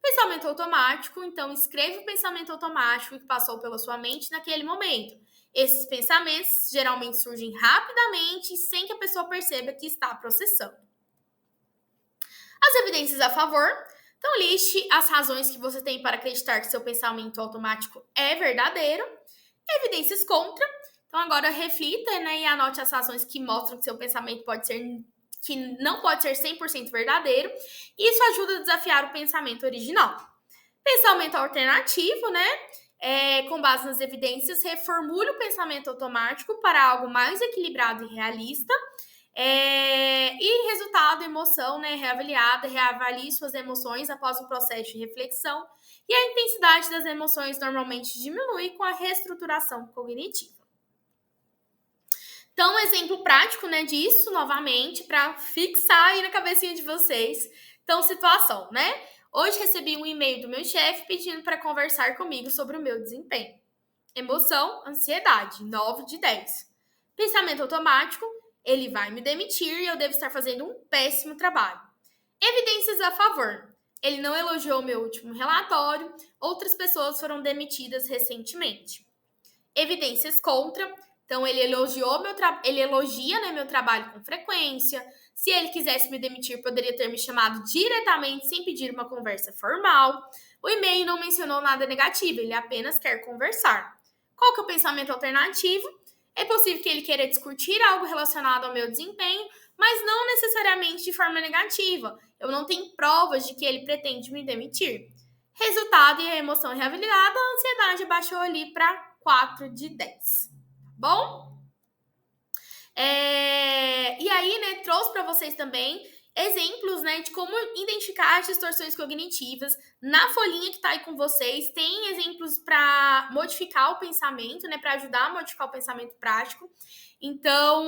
Pensamento automático, então escreve o pensamento automático que passou pela sua mente naquele momento. Esses pensamentos geralmente surgem rapidamente sem que a pessoa perceba que está processando. As evidências a favor. Então, liste as razões que você tem para acreditar que seu pensamento automático é verdadeiro. Evidências contra. Então, agora reflita, né, e anote as razões que mostram que seu pensamento pode ser que não pode ser 100% verdadeiro. Isso ajuda a desafiar o pensamento original. Pensamento alternativo, né? Com base nas evidências, reformule o pensamento automático para algo mais equilibrado e realista. E resultado, emoção, né? Reavalie suas emoções após o processo de reflexão. E a intensidade das emoções normalmente diminui com a reestruturação cognitiva. Então, um exemplo prático, né, disso, novamente, para fixar aí na cabecinha de vocês. Então, situação, né? Hoje recebi um e-mail do meu chefe pedindo para conversar comigo sobre o meu desempenho. Emoção, ansiedade, 9 de 10. Pensamento automático, ele vai me demitir e eu devo estar fazendo um péssimo trabalho. Evidências a favor. Ele não elogiou meu último relatório, outras pessoas foram demitidas recentemente. Evidências contra. Então, ele elogia, né, meu trabalho com frequência. Se ele quisesse me demitir, poderia ter me chamado diretamente sem pedir uma conversa formal. O e-mail não mencionou nada negativo, ele apenas quer conversar. Qual que é o pensamento alternativo? É possível que ele queira discutir algo relacionado ao meu desempenho, mas não necessariamente de forma negativa. Eu não tenho provas de que ele pretende me demitir. Resultado e a emoção reavaliada, a ansiedade baixou ali para 4 de 10. Bom? E aí, né, trouxe para vocês também exemplos, né, de como identificar as distorções cognitivas. Na folhinha que está aí com vocês, tem exemplos para modificar o pensamento, né, para ajudar a modificar o pensamento prático. Então,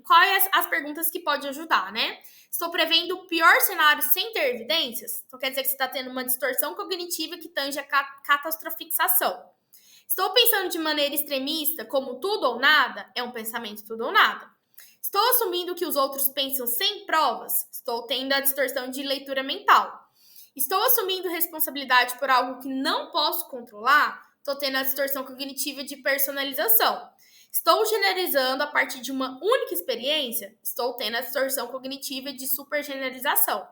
quais as perguntas que pode ajudar, né? Estou prevendo o pior cenário sem ter evidências? Então, quer dizer que você está tendo uma distorção cognitiva que tange a catastrofixação. Estou pensando de maneira extremista, como tudo ou nada? É um pensamento tudo ou nada. Estou assumindo que os outros pensam sem provas? Estou tendo a distorção de leitura mental. Estou assumindo responsabilidade por algo que não posso controlar? Estou tendo a distorção cognitiva de personalização. Estou generalizando a partir de uma única experiência? Estou tendo a distorção cognitiva de supergeneralização.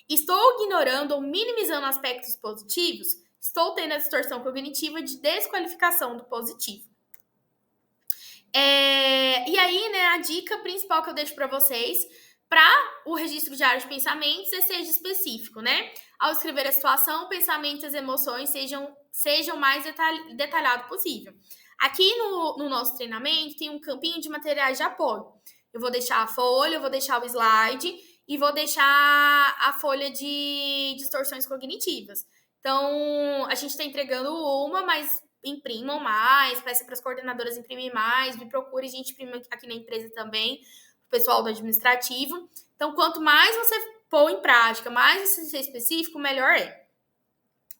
Estou ignorando ou minimizando aspectos positivos? Estou tendo a distorção cognitiva de desqualificação do positivo. E aí, né, a dica principal que eu deixo para vocês, para o registro diário de pensamentos, seja específico, né? Ao escrever a situação, pensamentos e as emoções sejam mais detalhado possível. Aqui no nosso treinamento tem um campinho de materiais de apoio. Eu vou deixar a folha, eu vou deixar o slide e vou deixar a folha de distorções cognitivas. Então, a gente está entregando uma, mas imprimam mais, peça para as coordenadoras imprimir mais, me procure, a gente imprime aqui na empresa também, o pessoal do administrativo. Então, quanto mais você pôr em prática, mais você ser específico, melhor é.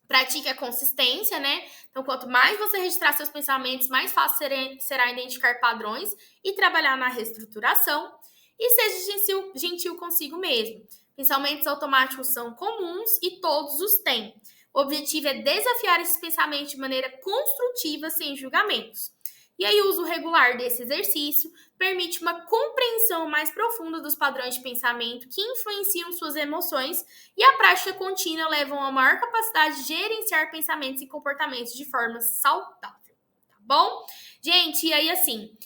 Pratique a consistência, né? Então, quanto mais você registrar seus pensamentos, mais fácil será identificar padrões e trabalhar na reestruturação. E seja gentil consigo mesmo. Pensamentos automáticos são comuns e todos os têm. O objetivo é desafiar esses pensamentos de maneira construtiva, sem julgamentos. E aí, o uso regular desse exercício permite uma compreensão mais profunda dos padrões de pensamento que influenciam suas emoções, e a prática contínua leva a uma maior capacidade de gerenciar pensamentos e comportamentos de forma saudável. Tá bom? Gente, e aí assim,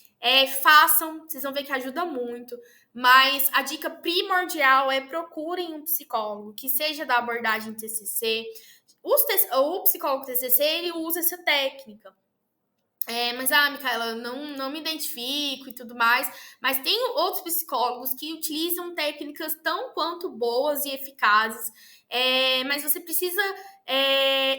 façam, vocês vão ver que ajuda muito. Mas a dica primordial é procurem um psicólogo que seja da abordagem TCC. O psicólogo TCC, ele usa essa técnica. Mas, Micaela, não me identifico e tudo mais. Mas tem outros psicólogos que utilizam técnicas tão quanto boas e eficazes. Mas você precisa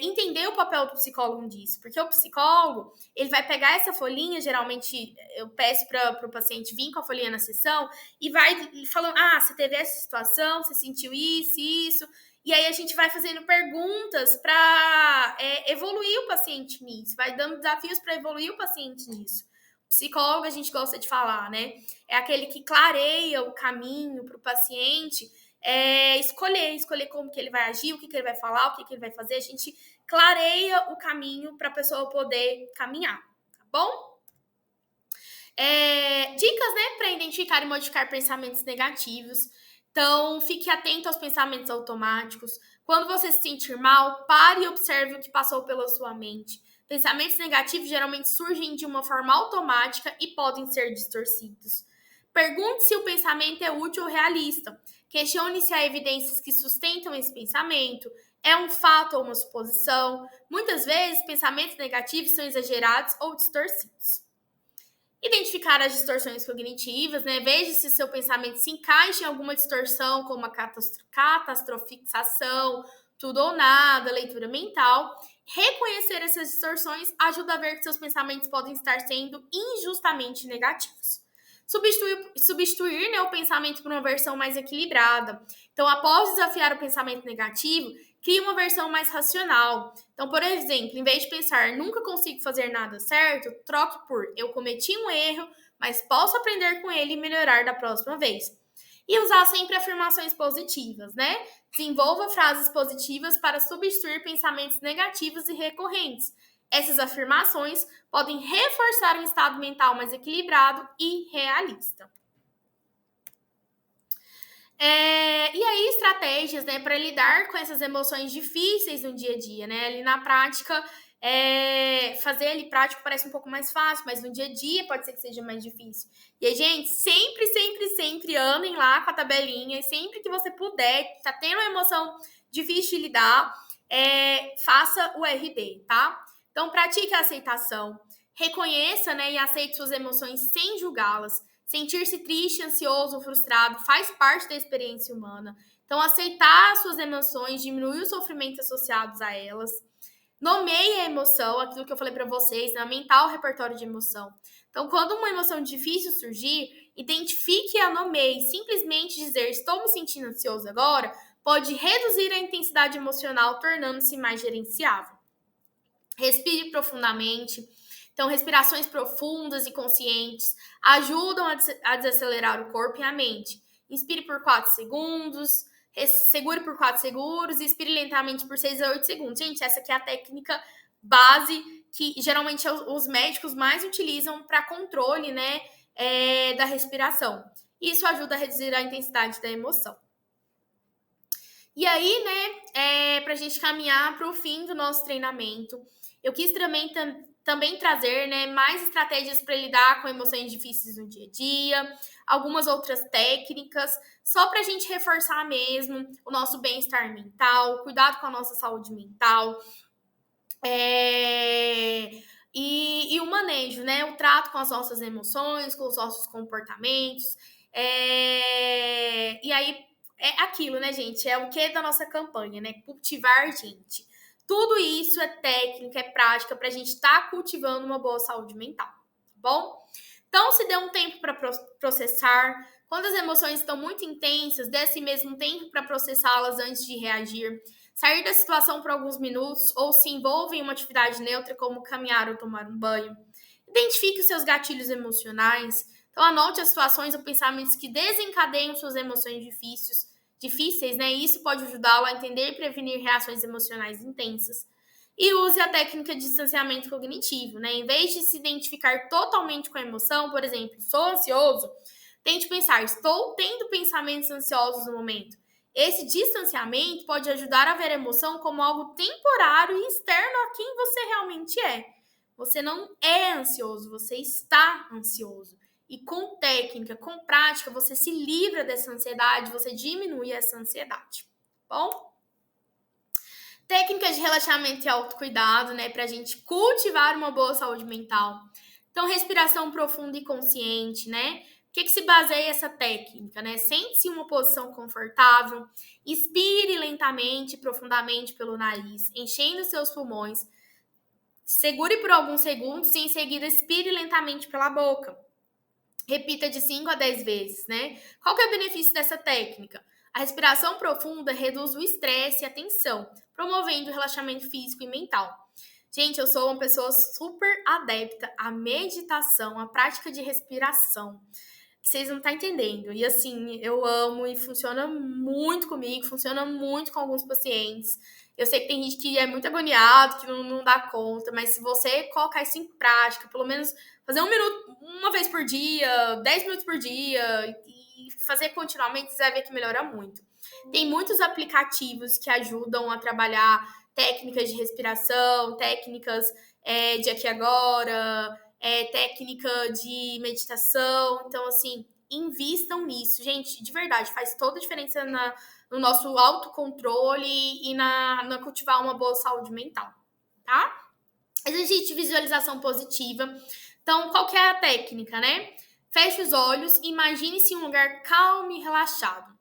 entender o papel do psicólogo nisso. Porque o psicólogo, ele vai pegar essa folhinha, geralmente eu peço para o paciente vir com a folhinha na sessão, e vai falando, você teve essa situação, você sentiu isso. E aí a gente vai fazendo perguntas para evoluir o paciente nisso, vai dando desafios para evoluir o paciente nisso. O psicólogo, a gente gosta de falar, né? É aquele que clareia o caminho para o paciente escolher como que ele vai agir, o que ele vai falar, o que ele vai fazer. A gente clareia o caminho para a pessoa poder caminhar, tá bom? Dicas, né, para identificar e modificar pensamentos negativos. Então, fique atento aos pensamentos automáticos. Quando você se sentir mal, pare e observe o que passou pela sua mente. Pensamentos negativos geralmente surgem de uma forma automática e podem ser distorcidos. Pergunte se o pensamento é útil ou realista. Questione se há evidências que sustentam esse pensamento. É um fato ou uma suposição? Muitas vezes, pensamentos negativos são exagerados ou distorcidos. Identificar as distorções cognitivas, né? Veja se seu pensamento se encaixa em alguma distorção, como a catastrofixação, tudo ou nada, leitura mental. Reconhecer essas distorções ajuda a ver que seus pensamentos podem estar sendo injustamente negativos. Substituir, né, o pensamento por uma versão mais equilibrada. Então, após desafiar o pensamento negativo, crie uma versão mais racional. Então, por exemplo, em vez de pensar nunca consigo fazer nada certo, troque por eu cometi um erro, mas posso aprender com ele e melhorar da próxima vez. E usar sempre afirmações positivas, né? Desenvolva frases positivas para substituir pensamentos negativos e recorrentes. Essas afirmações podem reforçar um estado mental mais equilibrado e realista. E aí, estratégias, né, para lidar com essas emoções difíceis no dia a dia, né? Ali na prática, fazer ali prático parece um pouco mais fácil, mas no dia a dia pode ser que seja mais difícil. E aí, gente, sempre andem lá com a tabelinha, e sempre que você puder, tá tendo uma emoção difícil de lidar, faça o RD, tá? Então, pratique a aceitação, reconheça, né, e aceite suas emoções sem julgá-las. Sentir-se triste, ansioso ou frustrado faz parte da experiência humana. Então, aceitar suas emoções diminui os sofrimentos associados a elas. Nomeie a emoção, aquilo que eu falei para vocês, né? Aumentar o repertório de emoção. Então, quando uma emoção difícil surgir, identifique e a nomeie. Simplesmente dizer estou me sentindo ansioso agora pode reduzir a intensidade emocional, tornando-se mais gerenciável. Respire profundamente. Então, respirações profundas e conscientes ajudam a desacelerar o corpo e a mente. Inspire por 4 segundos, segure por 4 segundos e expire lentamente por 6 a 8 segundos. Gente, essa aqui é a técnica base que geralmente os médicos mais utilizam para controle, né, da respiração. Isso ajuda a reduzir a intensidade da emoção. E aí, né, para a gente caminhar para o fim do nosso treinamento, eu quis também trazer, né, mais estratégias para lidar com emoções difíceis no dia a dia, algumas outras técnicas, só para a gente reforçar mesmo o nosso bem-estar mental, cuidado com a nossa saúde mental, e o manejo, né, o trato com as nossas emoções, com os nossos comportamentos, e aí é aquilo, né, gente? É o que da nossa campanha, né? Cultivar gente. Tudo isso é técnica, é prática para a gente estar cultivando uma boa saúde mental, tá bom? Então, se dê um tempo para processar. Quando as emoções estão muito intensas, dê esse mesmo tempo para processá-las antes de reagir. Sair da situação por alguns minutos ou se envolva em uma atividade neutra, como caminhar ou tomar um banho. Identifique os seus gatilhos emocionais. Então, anote as situações ou pensamentos que desencadeiam suas emoções difíceis, né? E isso pode ajudá-lo a entender e prevenir reações emocionais intensas. E use a técnica de distanciamento cognitivo, né? Em vez de se identificar totalmente com a emoção, por exemplo, sou ansioso, tente pensar, estou tendo pensamentos ansiosos no momento. Esse distanciamento pode ajudar a ver a emoção como algo temporário e externo a quem você realmente é. Você não é ansioso, você está ansioso. E com técnica, com prática, você se livra dessa ansiedade, você diminui essa ansiedade. Bom? Técnicas de relaxamento e autocuidado, né? Pra gente cultivar uma boa saúde mental. Então, respiração profunda e consciente, né? O que se baseia essa técnica, né? Sente-se em uma posição confortável, expire lentamente e profundamente pelo nariz, enchendo seus pulmões. Segure por alguns segundos e em seguida expire lentamente pela boca. Repita de 5 a 10 vezes, né? Qual que é o benefício dessa técnica? A respiração profunda reduz o estresse e a tensão, promovendo o relaxamento físico e mental. Gente, eu sou uma pessoa super adepta à meditação, à prática de respiração. Vocês não estão entendendo. E assim, eu amo e funciona muito comigo, funciona muito com alguns pacientes. Eu sei que tem gente que é muito agoniado, que não dá conta, mas se você colocar isso em prática, pelo menos fazer 1 minuto, uma vez por dia, 10 minutos por dia, e fazer continuamente, você vai ver que melhora muito. Tem muitos aplicativos que ajudam a trabalhar técnicas de respiração, técnicas de aqui e agora, técnica de meditação. Então, assim, invistam nisso. Gente, de verdade, faz toda a diferença no nosso autocontrole e na cultivar uma boa saúde mental, tá? Exercício de visualização positiva. Então, qual que é a técnica, né? Feche os olhos, imagine-se em um lugar calmo e relaxado,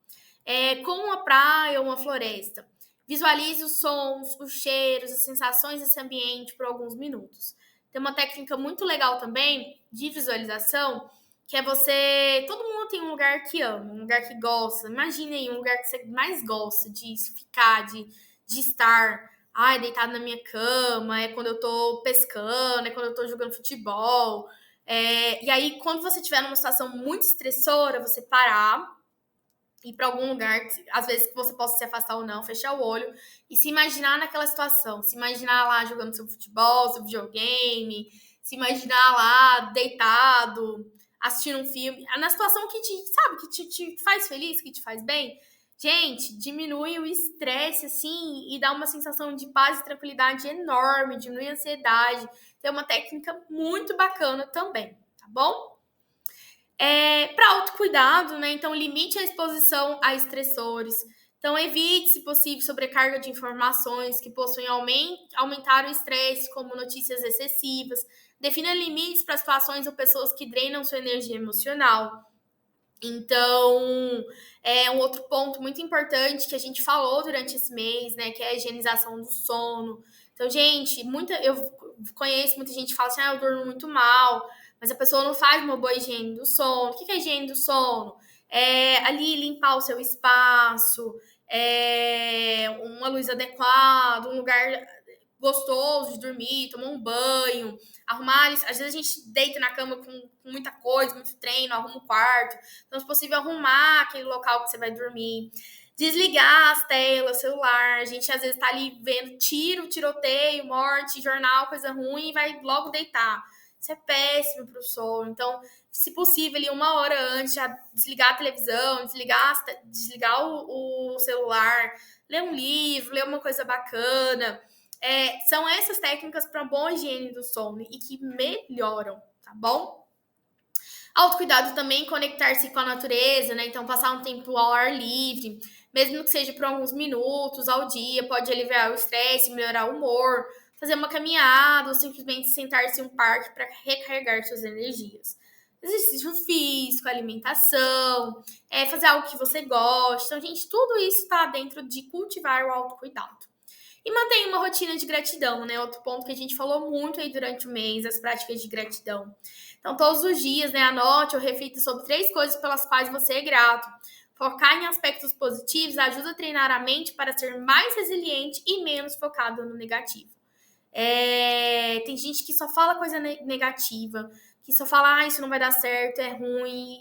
com uma praia ou uma floresta. Visualize os sons, os cheiros, as sensações desse ambiente por alguns minutos. Tem uma técnica muito legal também de visualização, que é você... Todo mundo tem um lugar que ama, um lugar que gosta. Imagine aí um lugar que você mais gosta de ficar, de estar. Ai, deitado na minha cama, é quando eu tô pescando, é quando eu tô jogando futebol. E aí, quando você estiver numa situação muito estressora, você parar, ir para algum lugar, às vezes que você possa se afastar ou não, fechar o olho e se imaginar naquela situação. Se imaginar lá jogando seu futebol, seu videogame, se imaginar lá deitado, assistindo um filme, na situação que te faz feliz, que te faz bem. Gente, diminui o estresse, assim, e dá uma sensação de paz e tranquilidade enorme, diminui a ansiedade. Tem uma técnica muito bacana também, tá bom? Para autocuidado, né? Então, limite a exposição a estressores. Então, evite, se possível, sobrecarga de informações que possuem aumentar o estresse, como notícias excessivas. Defina limites para situações ou pessoas que drenam sua energia emocional. Então, um outro ponto muito importante que a gente falou durante esse mês, né, que é a higienização do sono. Então, gente, eu conheço muita gente que fala assim, eu durmo muito mal, mas a pessoa não faz uma boa higiene do sono. O que é higiene do sono? Ali limpar o seu espaço, uma luz adequada, um lugar gostoso de dormir, tomar um banho, arrumar. Às vezes a gente deita na cama com muita coisa, muito treino, arruma o quarto. Então, se possível, arrumar aquele local que você vai dormir. Desligar as telas, celular. A gente às vezes tá ali vendo tiroteio, morte, jornal, coisa ruim e vai logo deitar. Isso é péssimo pro sono. Então, se possível, ali 1 hora antes, já desligar a televisão, desligar o celular, ler um livro, ler uma coisa bacana. São essas técnicas para boa higiene do sono e que melhoram, tá bom? Autocuidado também, conectar-se com a natureza, né? Então, passar um tempo ao ar livre, mesmo que seja por alguns minutos ao dia, pode aliviar o estresse, melhorar o humor, fazer uma caminhada ou simplesmente sentar-se em um parque para recarregar suas energias. Exercício físico, alimentação, fazer algo que você gosta. Então, gente, tudo isso está dentro de cultivar o autocuidado. E mantenha uma rotina de gratidão, né? Outro ponto que a gente falou muito aí durante o mês, as práticas de gratidão. Então, todos os dias, né, anote ou reflita sobre 3 coisas pelas quais você é grato. Focar em aspectos positivos ajuda a treinar a mente para ser mais resiliente e menos focado no negativo. Tem gente que só fala coisa negativa, que só fala, isso não vai dar certo, é ruim,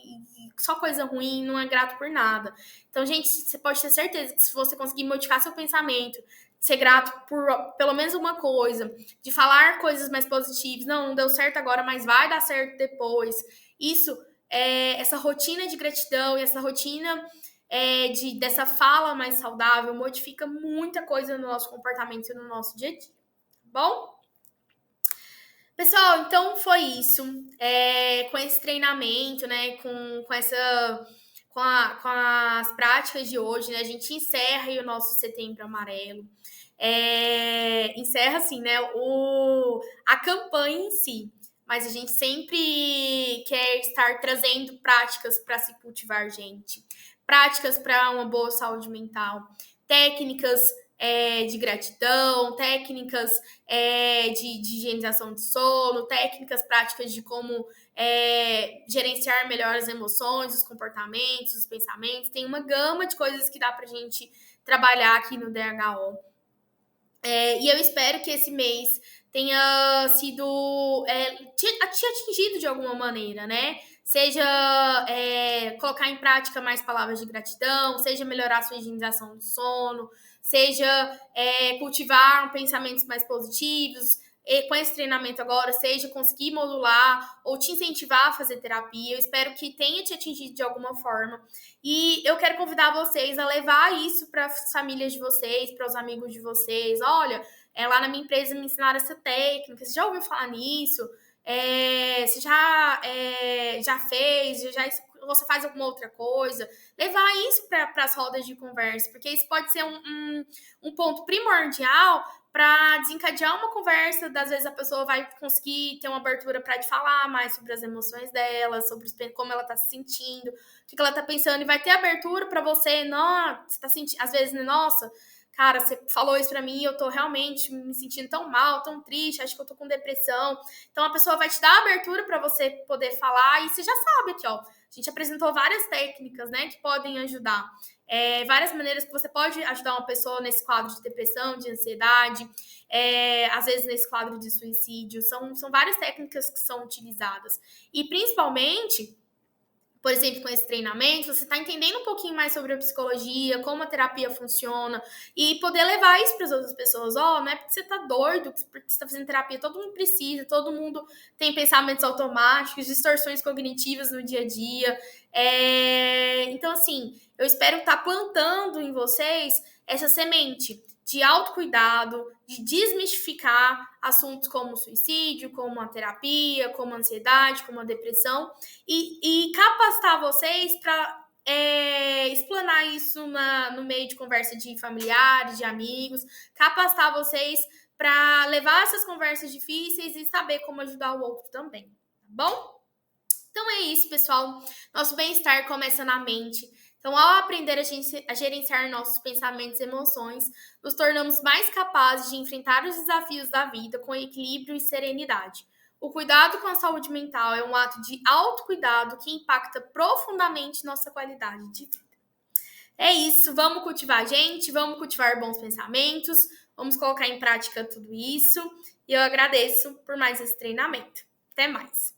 só coisa ruim, não é grato por nada. Então, gente, você pode ter certeza que se você conseguir modificar seu pensamento, ser grato por pelo menos uma coisa, de falar coisas mais positivas, não deu certo agora, mas vai dar certo depois. Isso, essa rotina de gratidão e essa rotina dessa fala mais saudável modifica muita coisa no nosso comportamento e no nosso dia a dia. Bom? Pessoal, então foi isso. Com esse treinamento, né, com as práticas de hoje, né, a gente encerra aí o nosso Setembro Amarelo. Encerra, assim, né, a campanha em si. Mas a gente sempre quer estar trazendo práticas para se cultivar, gente. Práticas para uma boa saúde mental. Técnicas de gratidão, técnicas de higienização de sono, técnicas práticas de como gerenciar melhor as emoções, os comportamentos, os pensamentos. Tem uma gama de coisas que dá pra gente trabalhar aqui no DHO. E eu espero que esse mês tenha sido te atingido de alguma maneira, né? Seja colocar em prática mais palavras de gratidão, seja melhorar a sua higienização do sono, seja cultivar pensamentos mais positivos, com esse treinamento agora, seja conseguir modular ou te incentivar a fazer terapia. Eu espero que tenha te atingido de alguma forma. E eu quero convidar vocês a levar isso para as famílias de vocês, para os amigos de vocês. Olha, lá na minha empresa me ensinaram essa técnica. Você já ouviu falar nisso? Você já fez, você faz alguma outra coisa, levar isso para as rodas de conversa, porque isso pode ser um ponto primordial para desencadear uma conversa. Das vezes a pessoa vai conseguir ter uma abertura para te falar mais sobre as emoções dela, sobre como ela está se sentindo, o que ela está pensando, e vai ter abertura para você. Não, você está sentindo, às vezes, nossa, cara, você falou isso pra mim, eu tô realmente me sentindo tão mal, tão triste, acho que eu tô com depressão. Então a pessoa vai te dar abertura para você poder falar, e você já sabe aqui, ó. A gente apresentou várias técnicas, né, que podem ajudar. Várias maneiras que você pode ajudar uma pessoa nesse quadro de depressão, de ansiedade, às vezes nesse quadro de suicídio. São várias técnicas que são utilizadas. E principalmente, por exemplo, com esse treinamento, você está entendendo um pouquinho mais sobre a psicologia, como a terapia funciona, e poder levar isso para as outras pessoas. Ó, não é porque você está doido, porque você está fazendo terapia, todo mundo precisa, todo mundo tem pensamentos automáticos, distorções cognitivas no dia a dia. Então, assim, eu espero estar plantando em vocês essa semente de autocuidado, de desmistificar assuntos como suicídio, como a terapia, como a ansiedade, como a depressão, e capacitar vocês para explanar isso no meio de conversa de familiares, de amigos, capacitar vocês para levar essas conversas difíceis e saber como ajudar o outro também, tá bom? Então é isso, pessoal. Nosso bem-estar começa na mente. Então, ao aprender a gerenciar nossos pensamentos e emoções, nos tornamos mais capazes de enfrentar os desafios da vida com equilíbrio e serenidade. O cuidado com a saúde mental é um ato de autocuidado que impacta profundamente nossa qualidade de vida. É isso, vamos cultivar a gente, vamos cultivar bons pensamentos, vamos colocar em prática tudo isso. E eu agradeço por mais esse treinamento. Até mais!